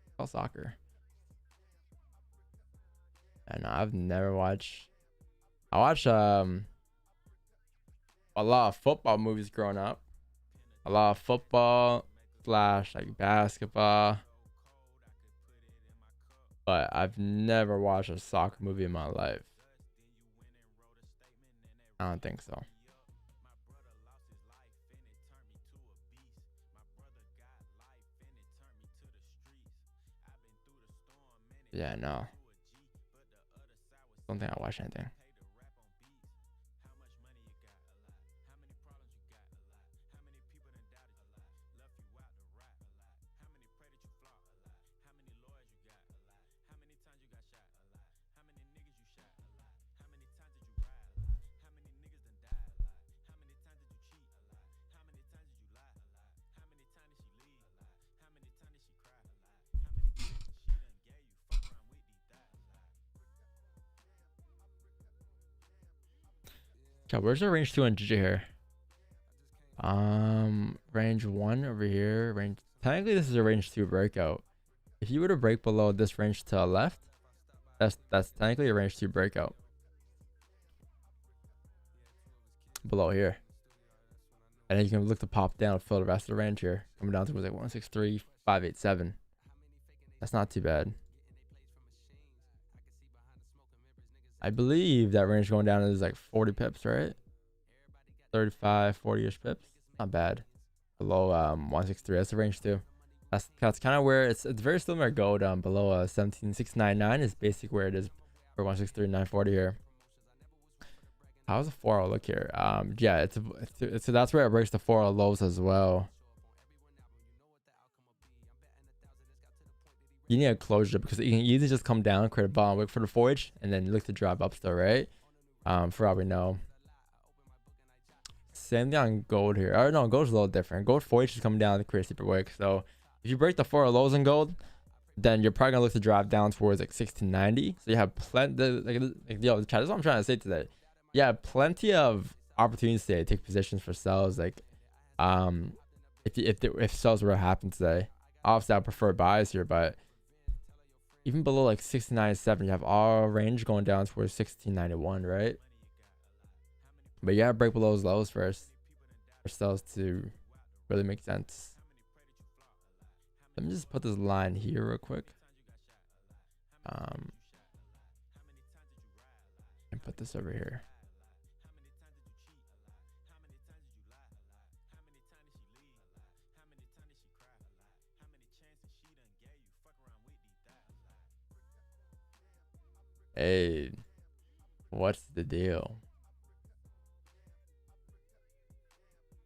It's all soccer. I know. I've never watched. I watched a lot of football movies growing up. A lot of football / like basketball. But I've never watched a soccer movie in my life. I don't think so. Yeah, no. Don't think I watched anything. Okay, where's the range 2 on GG here? Range 1 over here. Technically this is a range 2 breakout. If you were to break below this range to the left, that's technically a range 2 breakout. Below here. And then you can look to pop down, fill the rest of the range here. Coming down to like 163,587. That's not too bad. I believe that range going down is like 40 pips, right? 35, 40-ish pips. Not bad. Below 163. That's the range too. That's kind of where it's very similar to gold. Below 17,699 is basically where it is for 163,940 here. How's the 4 look here? Yeah, so that's where it breaks the 4 lows as well. You need a closure because you can easily just come down, create a bottom wick for the 4H, and then look to drive up still, right? For all we know. Same thing on gold here. Or no, gold's a little different. Gold 4H is coming down to create a super wick. So if you break the 4 lows in gold, then you're probably gonna look to drive down towards like 1690. So you have plenty. Yo, chat, that's what I'm trying to say today. Yeah, plenty of opportunities today to take positions for sells. Like, if sells were to happen today, obviously I prefer buys here, but even below like 1697, you have all range going down towards 1691, right? But you gotta break below those lows first for sells to really make sense. Let me just put this line here real quick. And put this over here. Hey, what's the deal?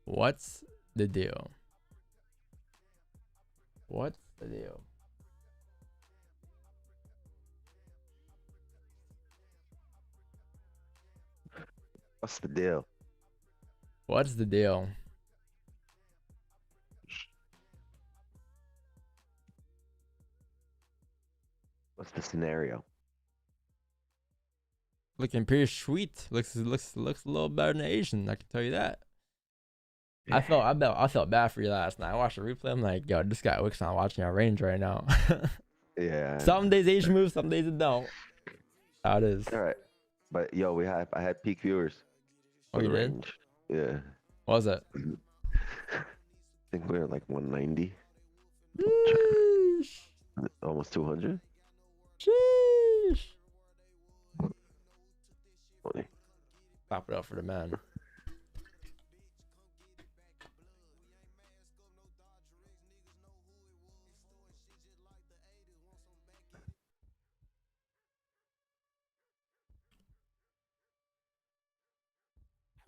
What's the deal? What's the deal? What's the deal? What's the deal? What's the scenario? Looking pretty sweet. Looks a little better than Asian. I can tell you that. I felt bad for you last night. I watched the replay. I'm like, yo, this guy Wick's not watching our range right now. Yeah. Some days Asian moves, some days it don't. How it is. All right. But yo, I had peak viewers. Oh, you did? Range. Yeah. What was it? I think we're at like 190, Sheesh. almost 200. Sheesh. Funny. Pop it up for the man.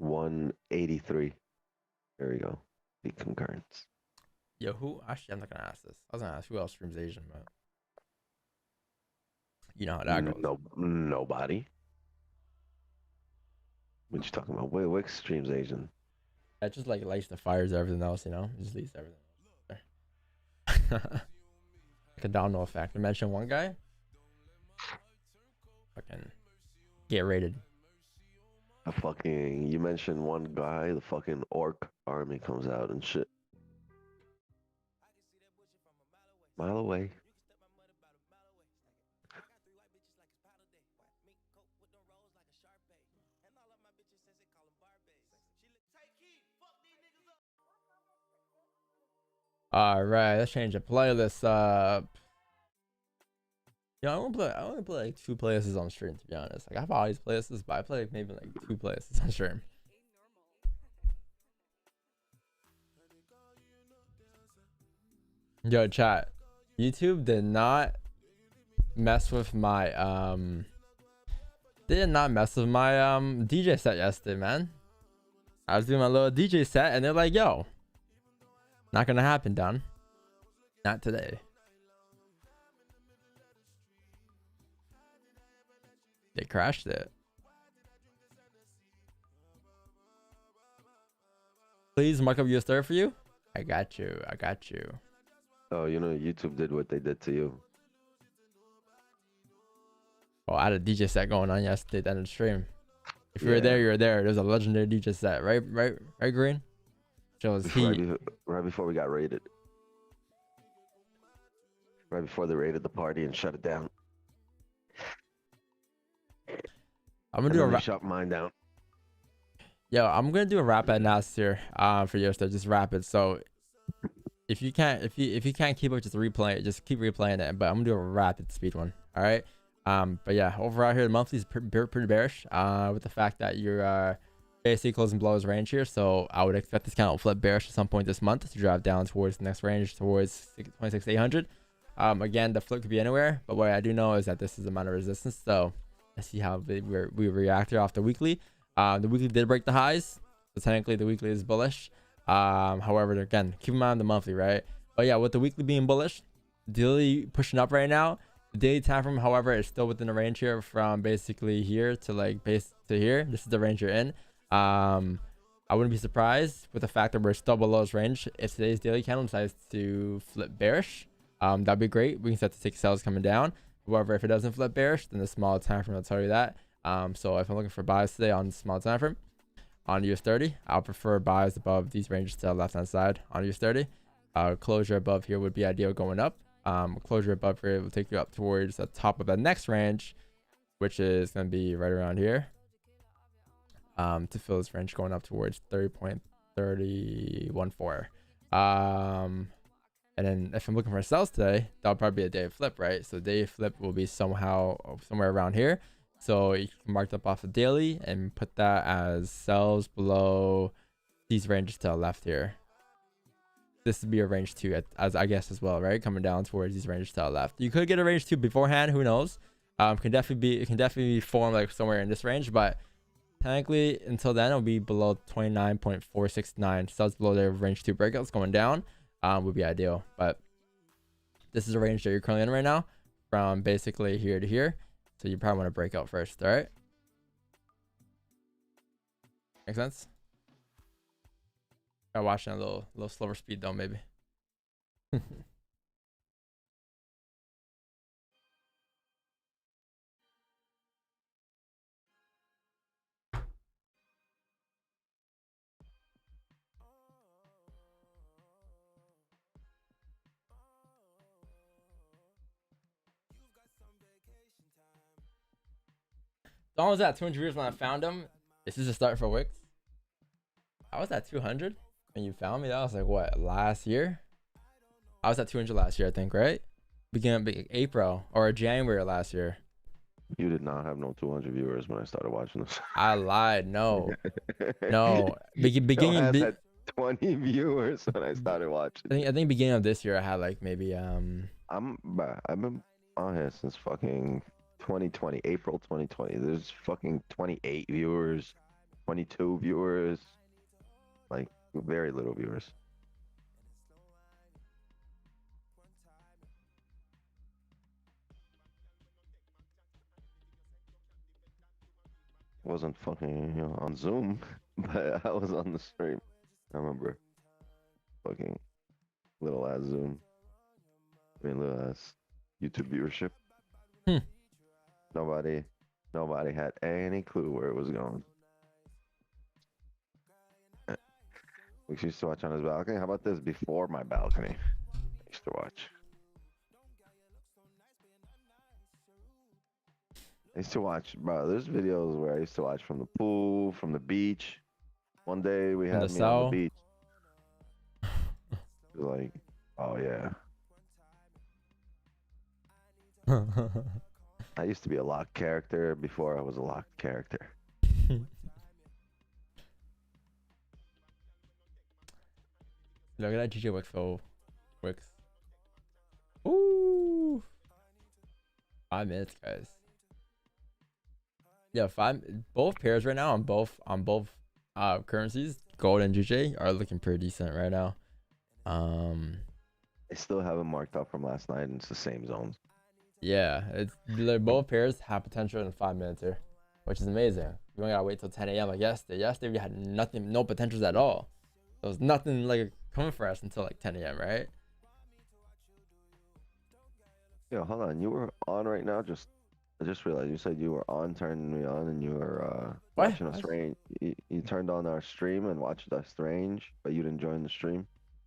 $183. There we go. The concurrence. Yo, who? Actually, I'm not gonna ask this. I was gonna ask who else streams Asian, but you know how that goes. No, nobody. What you talking about? What streams Asian? That just like lights the fires, everything else, you know. It just leaves everything else there. Like a domino effect. I mentioned one guy. Fucking get rated. You mentioned one guy, the fucking orc army comes out and shit. Mile away. All right, let's change the playlist up. Yeah, I want to play like 2 playlists on stream, to be honest. Like I have all these playlists, but I play maybe like 2 playlists on stream. Yo, chat. YouTube did not mess with my they did not mess with my DJ set yesterday, man. I was doing my little DJ set and they're like, yo, not gonna happen, Don. Not today. They crashed it. Please mark up US30 for you. I got you. I got you. Oh, you know, YouTube did what they did to you. Oh, I had a DJ set going on yesterday at the end of the stream. If you were there, you were there. There's a legendary DJ set, right, Green? Shows heat. Right before we got raided. Right before they raided the party and shut it down. I'm gonna do a shut mine down. Yo, I'm gonna do a rapid analysis here for your stuff, just rapid. So if you can't keep up, just replay it, just keep replaying it. But I'm gonna do a rapid speed one. All right. But yeah, overall here the monthly is pretty bearish. With the fact that you're basically closing below his range here, so I would expect this candle to flip bearish at some point this month to drive down towards the next range, towards 26,800. Again, the flip could be anywhere, but what I do know is that this is the amount of resistance. So let's see how we react here off the weekly. The weekly did break the highs, so technically the weekly is bullish. However, again, keep in mind the monthly, right? But yeah, with the weekly being bullish, daily pushing up right now. The daily time frame, however, is still within the range here from basically here to like base to here. This is the range you're in. I wouldn't be surprised with the fact that we're still below this range if today's daily candle decides to flip bearish. That'd be great. We can start to take sales coming down. However, if it doesn't flip bearish, then the small time frame will tell you that. So if I'm looking for buys today on the small time frame on US30, I'll prefer buys above these ranges to the left hand side on US30. Closure above here would be ideal going up. Closure above here will take you up towards the top of the next range, which is going to be right around here. To fill this range going up towards 30.314. And then if I'm looking for sales today, that'll probably be a day flip, right? So day flip will be somewhere around here. So you can mark up off the daily and put that as sells below these ranges to the left here. This would be a range 2 as I guess as well, right? Coming down towards these ranges to the left. You could get a range 2 beforehand, who knows? It can definitely be formed like somewhere in this range, but technically until then it'll be below 29.469. Sells below their range 2 breakouts going down. Would be ideal, but this is a range that you're currently in right now from basically here to here, so you probably want to break out first. All right, make sense? I'm watching a little slower speed though, maybe. Don was at 200 viewers when I found him. This is a start for Wix. I was at 200 when you found me. That was like what, last year? I was at 200 last year, I think, right? Beginning of April or January last year. You did not have no 200 viewers when I started watching this. I lied. No, no. Beginning Beginning. had 20 viewers when I started watching. I think beginning of this year I had like maybe I've been on here since fucking 2020, April 2020. There's fucking 28 viewers, 22 viewers, like very little viewers. Wasn't fucking, you know, on Zoom, but I was on the stream. I remember fucking little ass Zoom. I mean, little ass YouTube viewership. Nobody had any clue where it was going. We used to watch on his balcony. How about this? Before my balcony, I used to watch. I used to watch, bro. There's videos where I used to watch from the pool, from the beach. One day we had me on the beach. It was like, oh yeah. I used to be a locked character before I was a locked character. Look at that GJ Wix. Wix. Ooh. 5 minutes, guys. Yeah, both pairs right now on both currencies, gold and GJ, are looking pretty decent right now. I still haven't marked up from last night, and it's the same zones. Yeah, both pairs have potential in 5 minutes here, which is amazing. You only gotta wait till 10 a.m. like yesterday. Yesterday we had nothing, no potentials at all. There was nothing like coming for us until like 10 a.m. right? Yo, hold on. You were on right now. I just realized you said you were on, turning me on, and you were watching us range. You turned on our stream and watched us range, but you didn't join the stream.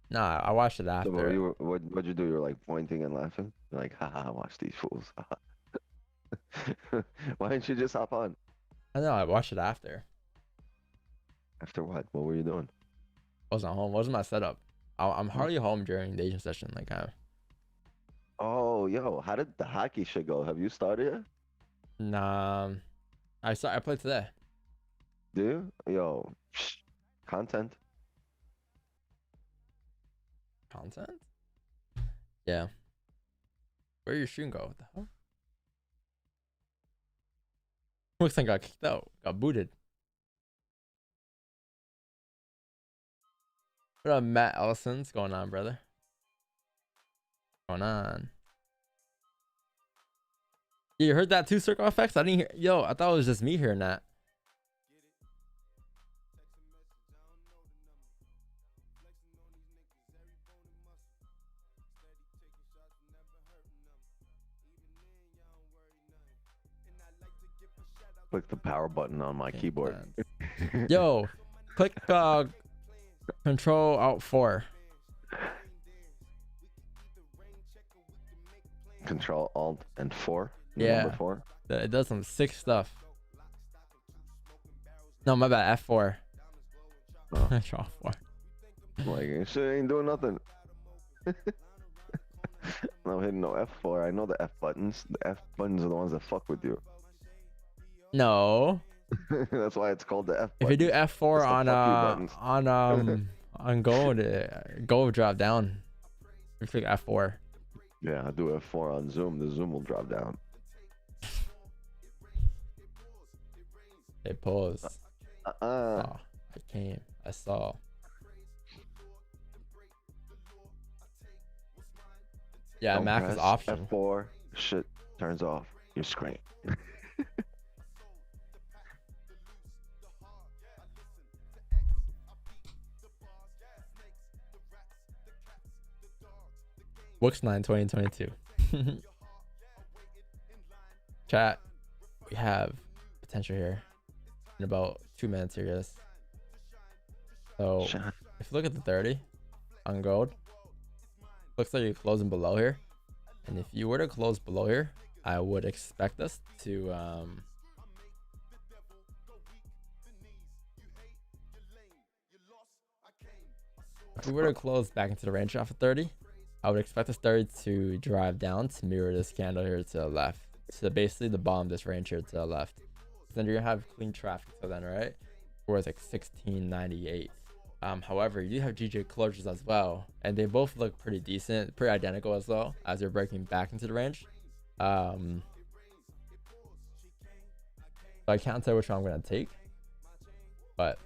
Nah, I watched it after. So what'd you do? You were like pointing and laughing? You're like, haha, watch these fools. Why didn't you just hop on? I know, I watched it after. After what? What were you doing? I wasn't home. What was my setup? I'm hardly home during the Asian session. Like, Oh, yo, how did the hockey shit go? Have you started yet? Nah, I played today. Do you? Yo, content. Content? Yeah. Where your stream go? What the hell? Looks like I got kicked out. Got booted. What up, Matt Ellison? What's going on, brother? What's going on? You heard that too, Circle FX? I didn't hear. Yo, I thought it was just me hearing that. Click the power button on my keyboard. Yo, click Control Alt 4. Control Alt and 4. Yeah. Number 4. It does some sick stuff. No, my bad. F4. Oh. Control 4. Like, shit ain't doing nothing. I'm hitting no F4. I know the F buttons. The F buttons are the ones that fuck with you. No. That's why it's called the F button. If you do F4 on Go drop down. You click F4. Yeah, I do F4 on Zoom. The Zoom will drop down. Hey, pause. Oh, I saw. Yeah, Don't Mac is option. F4, shit turns off your screen. Wix 9 2022. Chat, we have potential here in about 2 minutes here, guys. So if you look at the 30 on gold, looks like you're closing below here. And if you were to close below here, I would expect us to if we were to close back into the range off of 30, I would expect this 30 to drive down to mirror this candle here to the left. So basically the bottom of this range here to the left. Then you're gonna have clean traffic till then, right? Worth like 1698. However, you do have GJ closures as well, and they both look pretty decent, pretty identical as well as they're breaking back into the range. So I can't tell which one I'm gonna take, but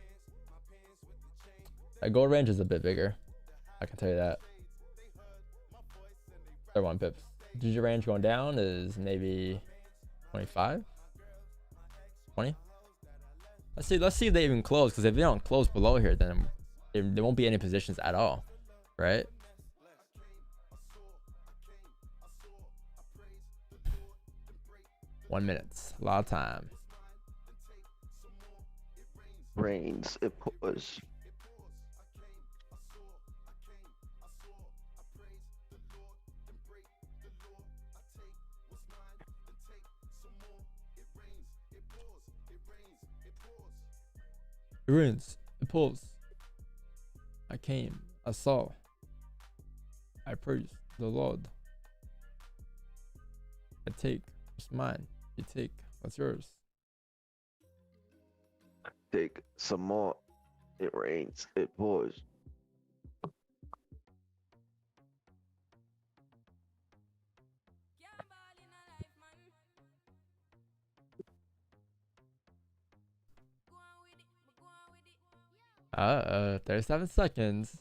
a gold range is a bit bigger. I can tell you that. 31 pips. GG range going down is maybe 25, 20. Let's see if they even close, because if they don't close below here, then there won't be any positions at all, right? One minute, a lot of time. Rains, it pours. It rains, it pours. I came, I saw, I praise the Lord. I take what's mine, you take what's yours. Take some more. It rains, it pours. 37 seconds.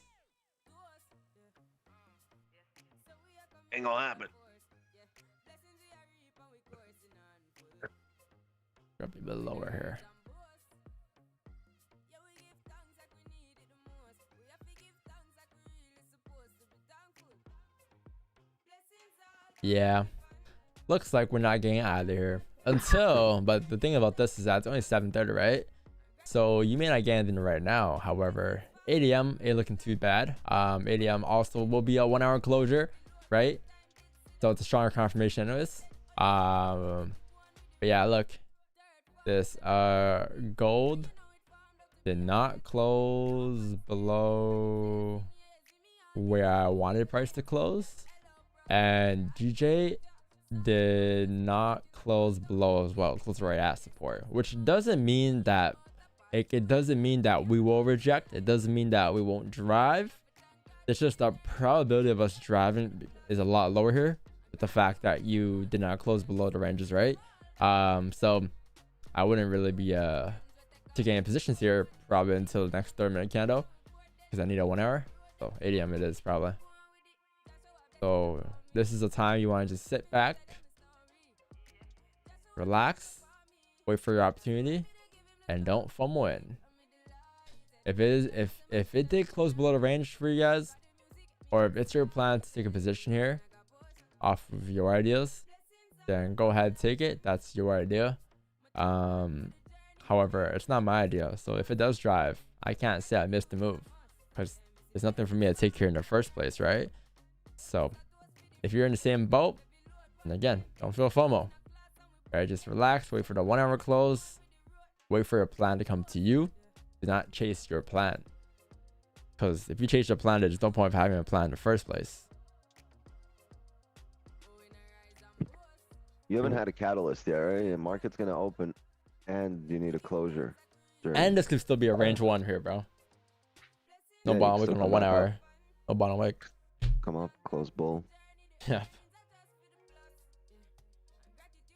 Ain't gonna happen. Gonna be a bit lower here. Yeah, looks like we're not getting out of here until, but the thing about this is that it's only 7:30, right? So you may not get anything right now. However, 8 a.m. ain't looking too bad. 8 a.m. also will be a 1 hour closure, right? So it's a stronger confirmation anyways. But yeah, look, this gold did not close below where I wanted price to close, and GJ did not close below as well. Close right at support, which doesn't mean that it doesn't mean that we will reject. It doesn't mean that we won't drive. It's just the probability of us driving is a lot lower here with the fact that you did not close below the ranges, right? So I wouldn't really be taking any positions here probably until the next 30-minute candle, because I need a 1 hour. So 8 a.m. it is probably. So this is the time you want to just sit back, relax, wait for your opportunity, and don't FOMO in. If it did close below the range for you guys, or if it's your plan to take a position here off of your ideas, then go ahead and take it. That's your idea. However, it's not my idea. So if it does drive, I can't say I missed the move, because there's nothing for me to take here in the first place, right? So if you're in the same boat, and again, don't feel FOMO, right? Just relax, wait for the 1 hour close, wait for your plan to come to you. Do not chase your plan, because if you chase your plan, there's no point of having a plan in the first place. You haven't had a catalyst yet, right? The market's gonna open, and you need a closure. And this could still be a range one here, bro. No Yeah, bottom you wick can on a still 1 come back hour. up. No bottom wick. Come up, close bull. Yeah.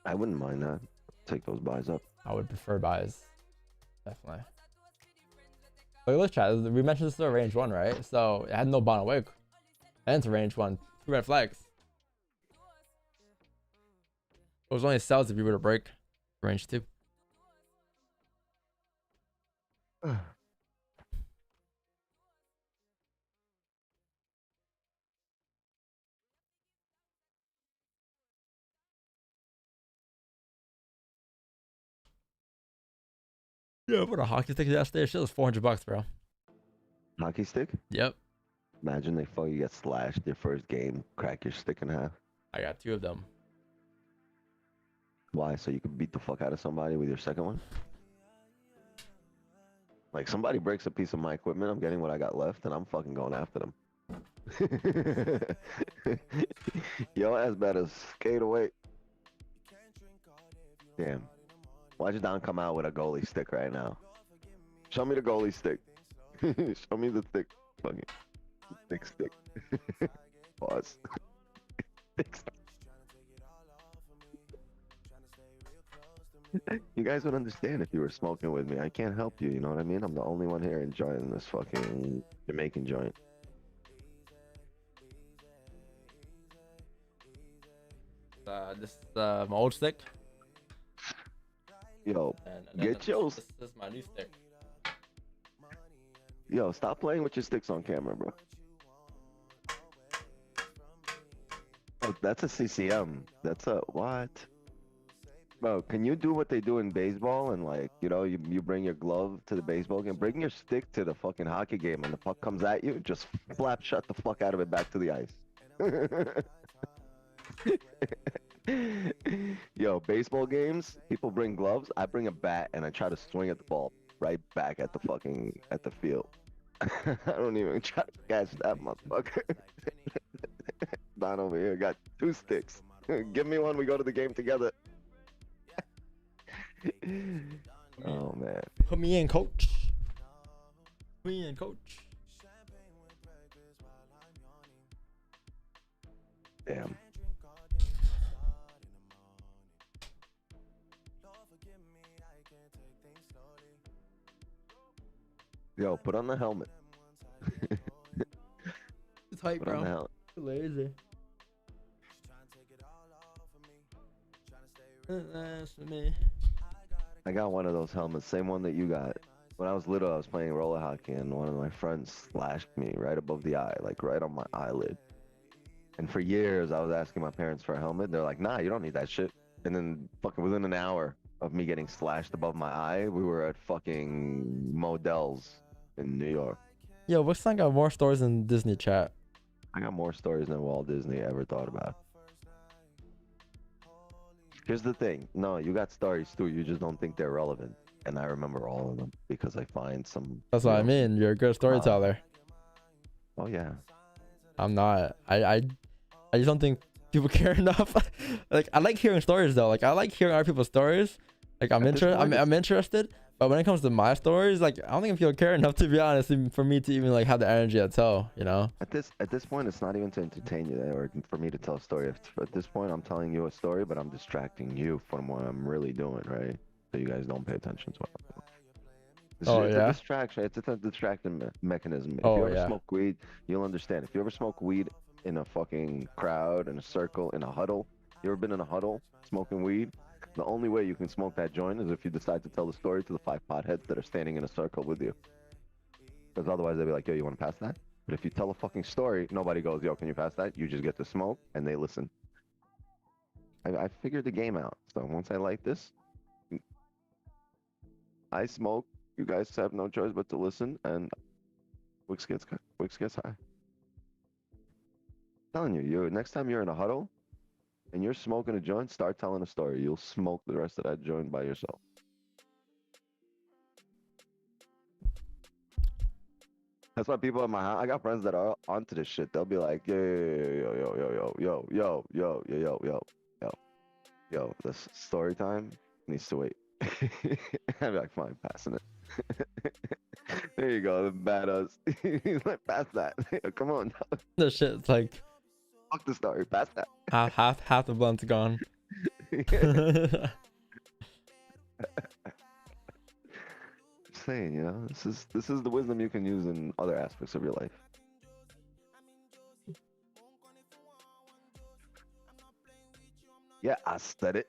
I wouldn't mind that. Take those buys up. I would prefer buys. Definitely. But let's chat. We mentioned this is a range one, right? So it had no bottom wick. And it's a range one. 2 red flags. It was only sells if you were to break range two. Yeah, what a hockey stick yesterday. Shit was $400, bro. Hockey stick? Yep. Imagine they fucking get slashed your first game, crack your stick in half. I got 2 of them. Why? So you could beat the fuck out of somebody with your second one? Like somebody breaks a piece of my equipment, I'm getting what I got left, and I'm fucking going after them. Yo ass better skate away. Damn. Watch Don come out with a goalie stick right now. Show me the goalie stick. Show me the thick fucking thick stick. Pause. Thick stick. You guys would understand if you were smoking with me. I can't help you, you know what I mean? I'm the only one here enjoying this fucking Jamaican joint. This is my old stick. Yo, And get yours. This is my new stick. Yo, stop playing with your sticks on camera, bro. Oh, that's a CCM. That's a what? Bro, can you do what they do in baseball and like, you know, you bring your glove to the baseball game, bring your stick to the fucking hockey game, and the puck comes at you, just flap shut the fuck out of it back to the ice. Yo, baseball games, people bring gloves. I bring a bat and I try to swing at the ball right back at the fucking at the field. I don't even try to catch that motherfucker. Don over here got 2 sticks. Give me one. We go to the game together. Oh man. Put me in, coach. Put me in, coach. Damn. Yo, put on the helmet. It's hype, Put on the bro. helmet. Lazy. That's for me. I got one of those helmets, same one that you got. When I was little, I was playing roller hockey, and one of my friends slashed me right above the eye, like right on my eyelid. And for years, I was asking my parents for a helmet. They're like, nah, you don't need that shit. And then fucking within an hour of me getting slashed above my eye, we were at fucking Modell's in New York. Yo, what's son got more stories than Disney chat? I got more stories than Walt Disney ever thought about. Here's the thing. No, you got stories too. You just don't think they're relevant. And I remember all of them because I find some. That's what I mean. You're a good storyteller. Oh yeah. I'm not. I just don't think people care enough. Like I like hearing stories though. Like I like hearing other people's stories. Like I'm interested. But when it comes to my stories, like I don't think people care enough, to be honest, even for me to even like have the energy to tell. You know. At this point, it's not even to entertain you or for me to tell a story. At this point, I'm telling you a story, but I'm distracting you from what I'm really doing, right? So you guys don't pay attention to what I'm doing. It's a distraction. It's a distracting mechanism. If you ever smoke weed, you'll understand. If you ever smoke weed in a fucking crowd, in a circle, in a huddle, you ever been in a huddle smoking weed? The only way you can smoke that joint is if you decide to tell the story to the 5 potheads that are standing in a circle with you. Because otherwise they'll be like, yo, you want to pass that? But if you tell a fucking story, nobody goes, yo, can you pass that? You just get to smoke, and they listen. I figured the game out. So once I light this, I smoke. You guys have no choice but to listen, and Wix gets high. I'm telling you, next time you're in a huddle, and you're smoking a joint, start telling a story. You'll smoke the rest of that joint by yourself. That's why people at my house, I got friends that are onto this shit. They'll be like, yo, this story time needs to wait. I'd be like, fine, passing it. There you go, the badass. He's like, pass that. Come on. The shit's like, fuck the story, pass that. half the blunt's gone. Saying, you know, this is the wisdom you can use in other aspects of your life. Yeah, I said it.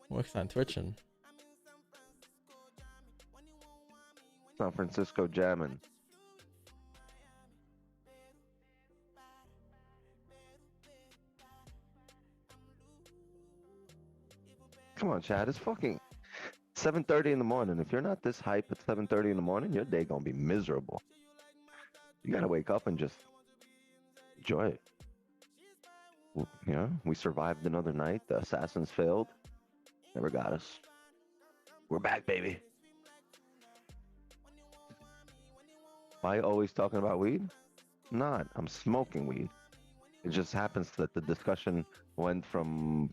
What's on twitching? San Francisco jamming. Come on, Chad. It's fucking 7:30 in the morning. If you're not this hype at 7:30 in the morning, your day gonna be miserable. You gotta wake up and just enjoy it. Yeah, we survived another night. The assassins failed. Never got us. We're back, baby. Why always talking about weed? Not. I'm smoking weed. It just happens that the discussion went from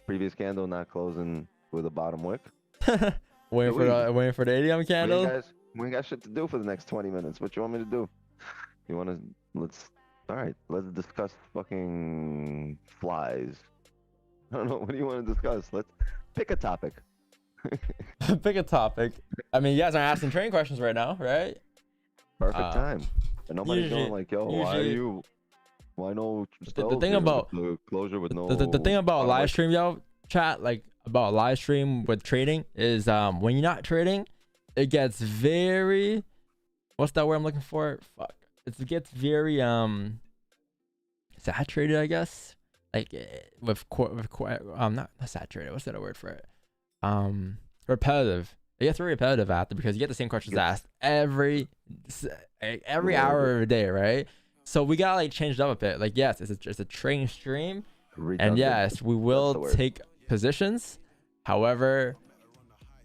previous candle not closing with a bottom wick. waiting for the ADM candle. We ain't got shit to do for the next 20 minutes. What you want me to do? You want to all right, let's discuss fucking flies. I don't know. What do you want to discuss? Let's pick a topic. Pick a topic. I mean, you guys are asking trading questions right now, right? Perfect time. And nobody's going like, yo, why no? The thing about the closure with no. The thing about live stream, yo, chat, like about live stream with trading is when you're not trading, it gets very, what's that word I'm looking for? Fuck. It gets very saturated, I guess. Like with not saturated. What's that word for it? Repetitive. It gets very repetitive after because you get the same questions asked every hour of the day, right? So we gotta like change it up a bit. Like yes, it's a trading stream, and yes, we will take positions. However,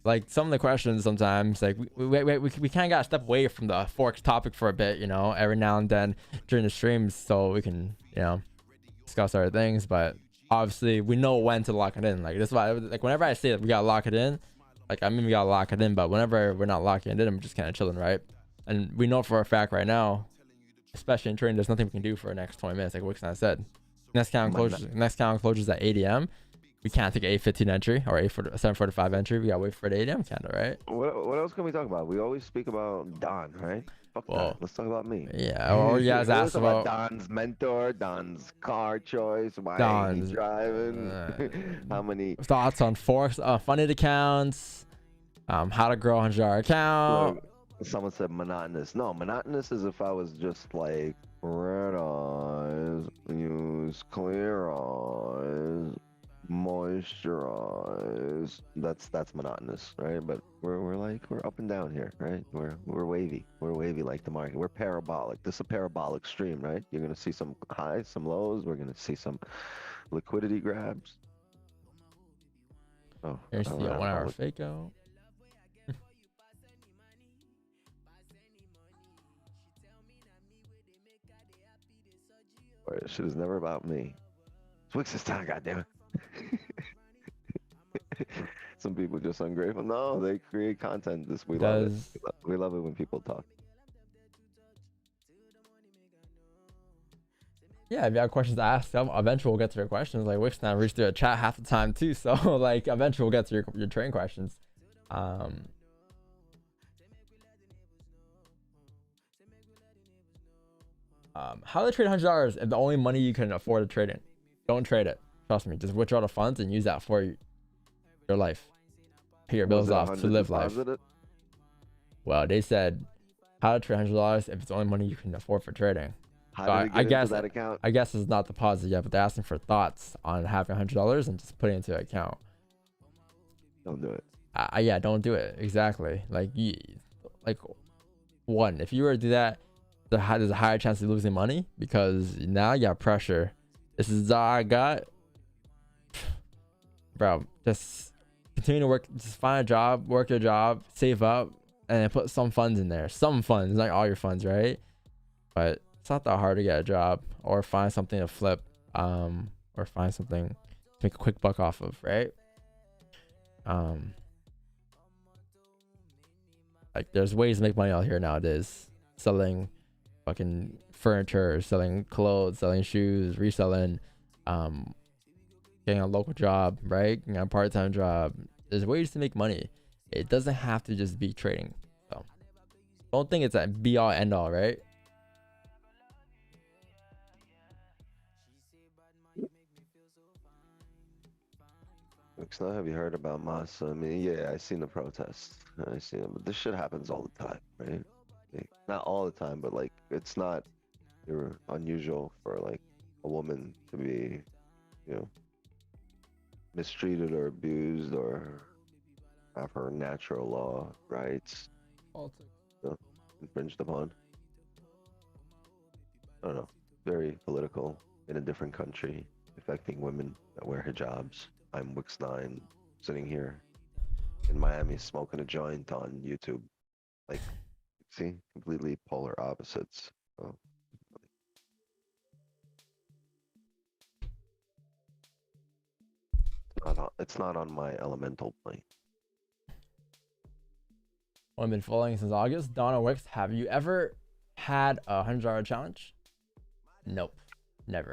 like some of the questions sometimes, like we kind of gotta step away from the Forex topic for a bit, you know, every now and then during the streams, so we can, you know, discuss other things. But obviously, we know when to lock it in. Like that's why, like whenever I say that we gotta lock it in, like I mean we gotta lock it in. But whenever we're not locking it in, I'm just kind of chilling, right? And we know for a fact right now, especially in trading, there's nothing we can do for the next 20 minutes, like Wixon said. Next count closes at 8 a.m. We can't take an 8:15 entry or 7:45 entry. We gotta wait for the 8 a.m. candle, right? What else can we talk about? We always speak about Don, right? Fuck that. Let's talk about me. Yeah, or you guys asked about Don's mentor, Don's car choice, why he's driving, how many thoughts on Forex, funded accounts, how to grow a $100 account. Look, someone said monotonous. No, monotonous is if I was just like red eyes, use clear eyes, moisturize. That's monotonous, right? But we're up and down here, right? We're wavy. We're wavy like the market. We're parabolic. This is a parabolic stream, right? You're gonna see some highs, some lows. We're gonna see some liquidity grabs. Oh, here's the 1 hour fake out. This shit is never about me. It's Wix's time, goddammit. Some people just ungrateful. No, they create content. We love it. We love it when people talk. Yeah, if you have questions to ask, eventually we'll get to your questions. Like Wixon reached through a chat half the time too, so like eventually we'll get to your trading questions. How to trade $100 if the only money you can afford to trade in? Don't trade it. Trust me. Just withdraw the funds and use that for your life. Pay your bills off to live life. Well, they said how to trade $100 if it's the only money you can afford for trading. I guess that account? I guess it's not deposit yet, but they're asking for thoughts on having $100 and just putting it into an account. Don't do it. Yeah, don't do it. Exactly. Like one, if you were to do that, there's a higher chance of losing money because now you have pressure. This is all I got. Bro, just continue to work. Just find a job, work your job, save up, and then put some funds in there. Some funds, not all your funds, right? But it's not that hard to get a job or find something to flip, or find something to make a quick buck off of, right? Like there's ways to make money out here nowadays. Selling fucking furniture, selling clothes, selling shoes, reselling, getting a local job, right? Getting a part-time job. There's ways to make money. It doesn't have to just be trading. So don't think it's a be all end all, right? So have you heard about Massa? I mean, yeah, I seen the protests. I seen them, but this shit happens all the time, right? Like, not all the time, but like it's not unusual for like a woman to be, you know, mistreated or abused or have her natural law rights infringed upon. I don't know. very political in a different country, affecting women that wear hijabs. I'm Wix9, sitting here in Miami smoking a joint on YouTube. Like, see, completely polar opposites. So, it's not on my elemental plane. I've been following since August. Donna Wicks, have you ever had a $100 challenge? Nope.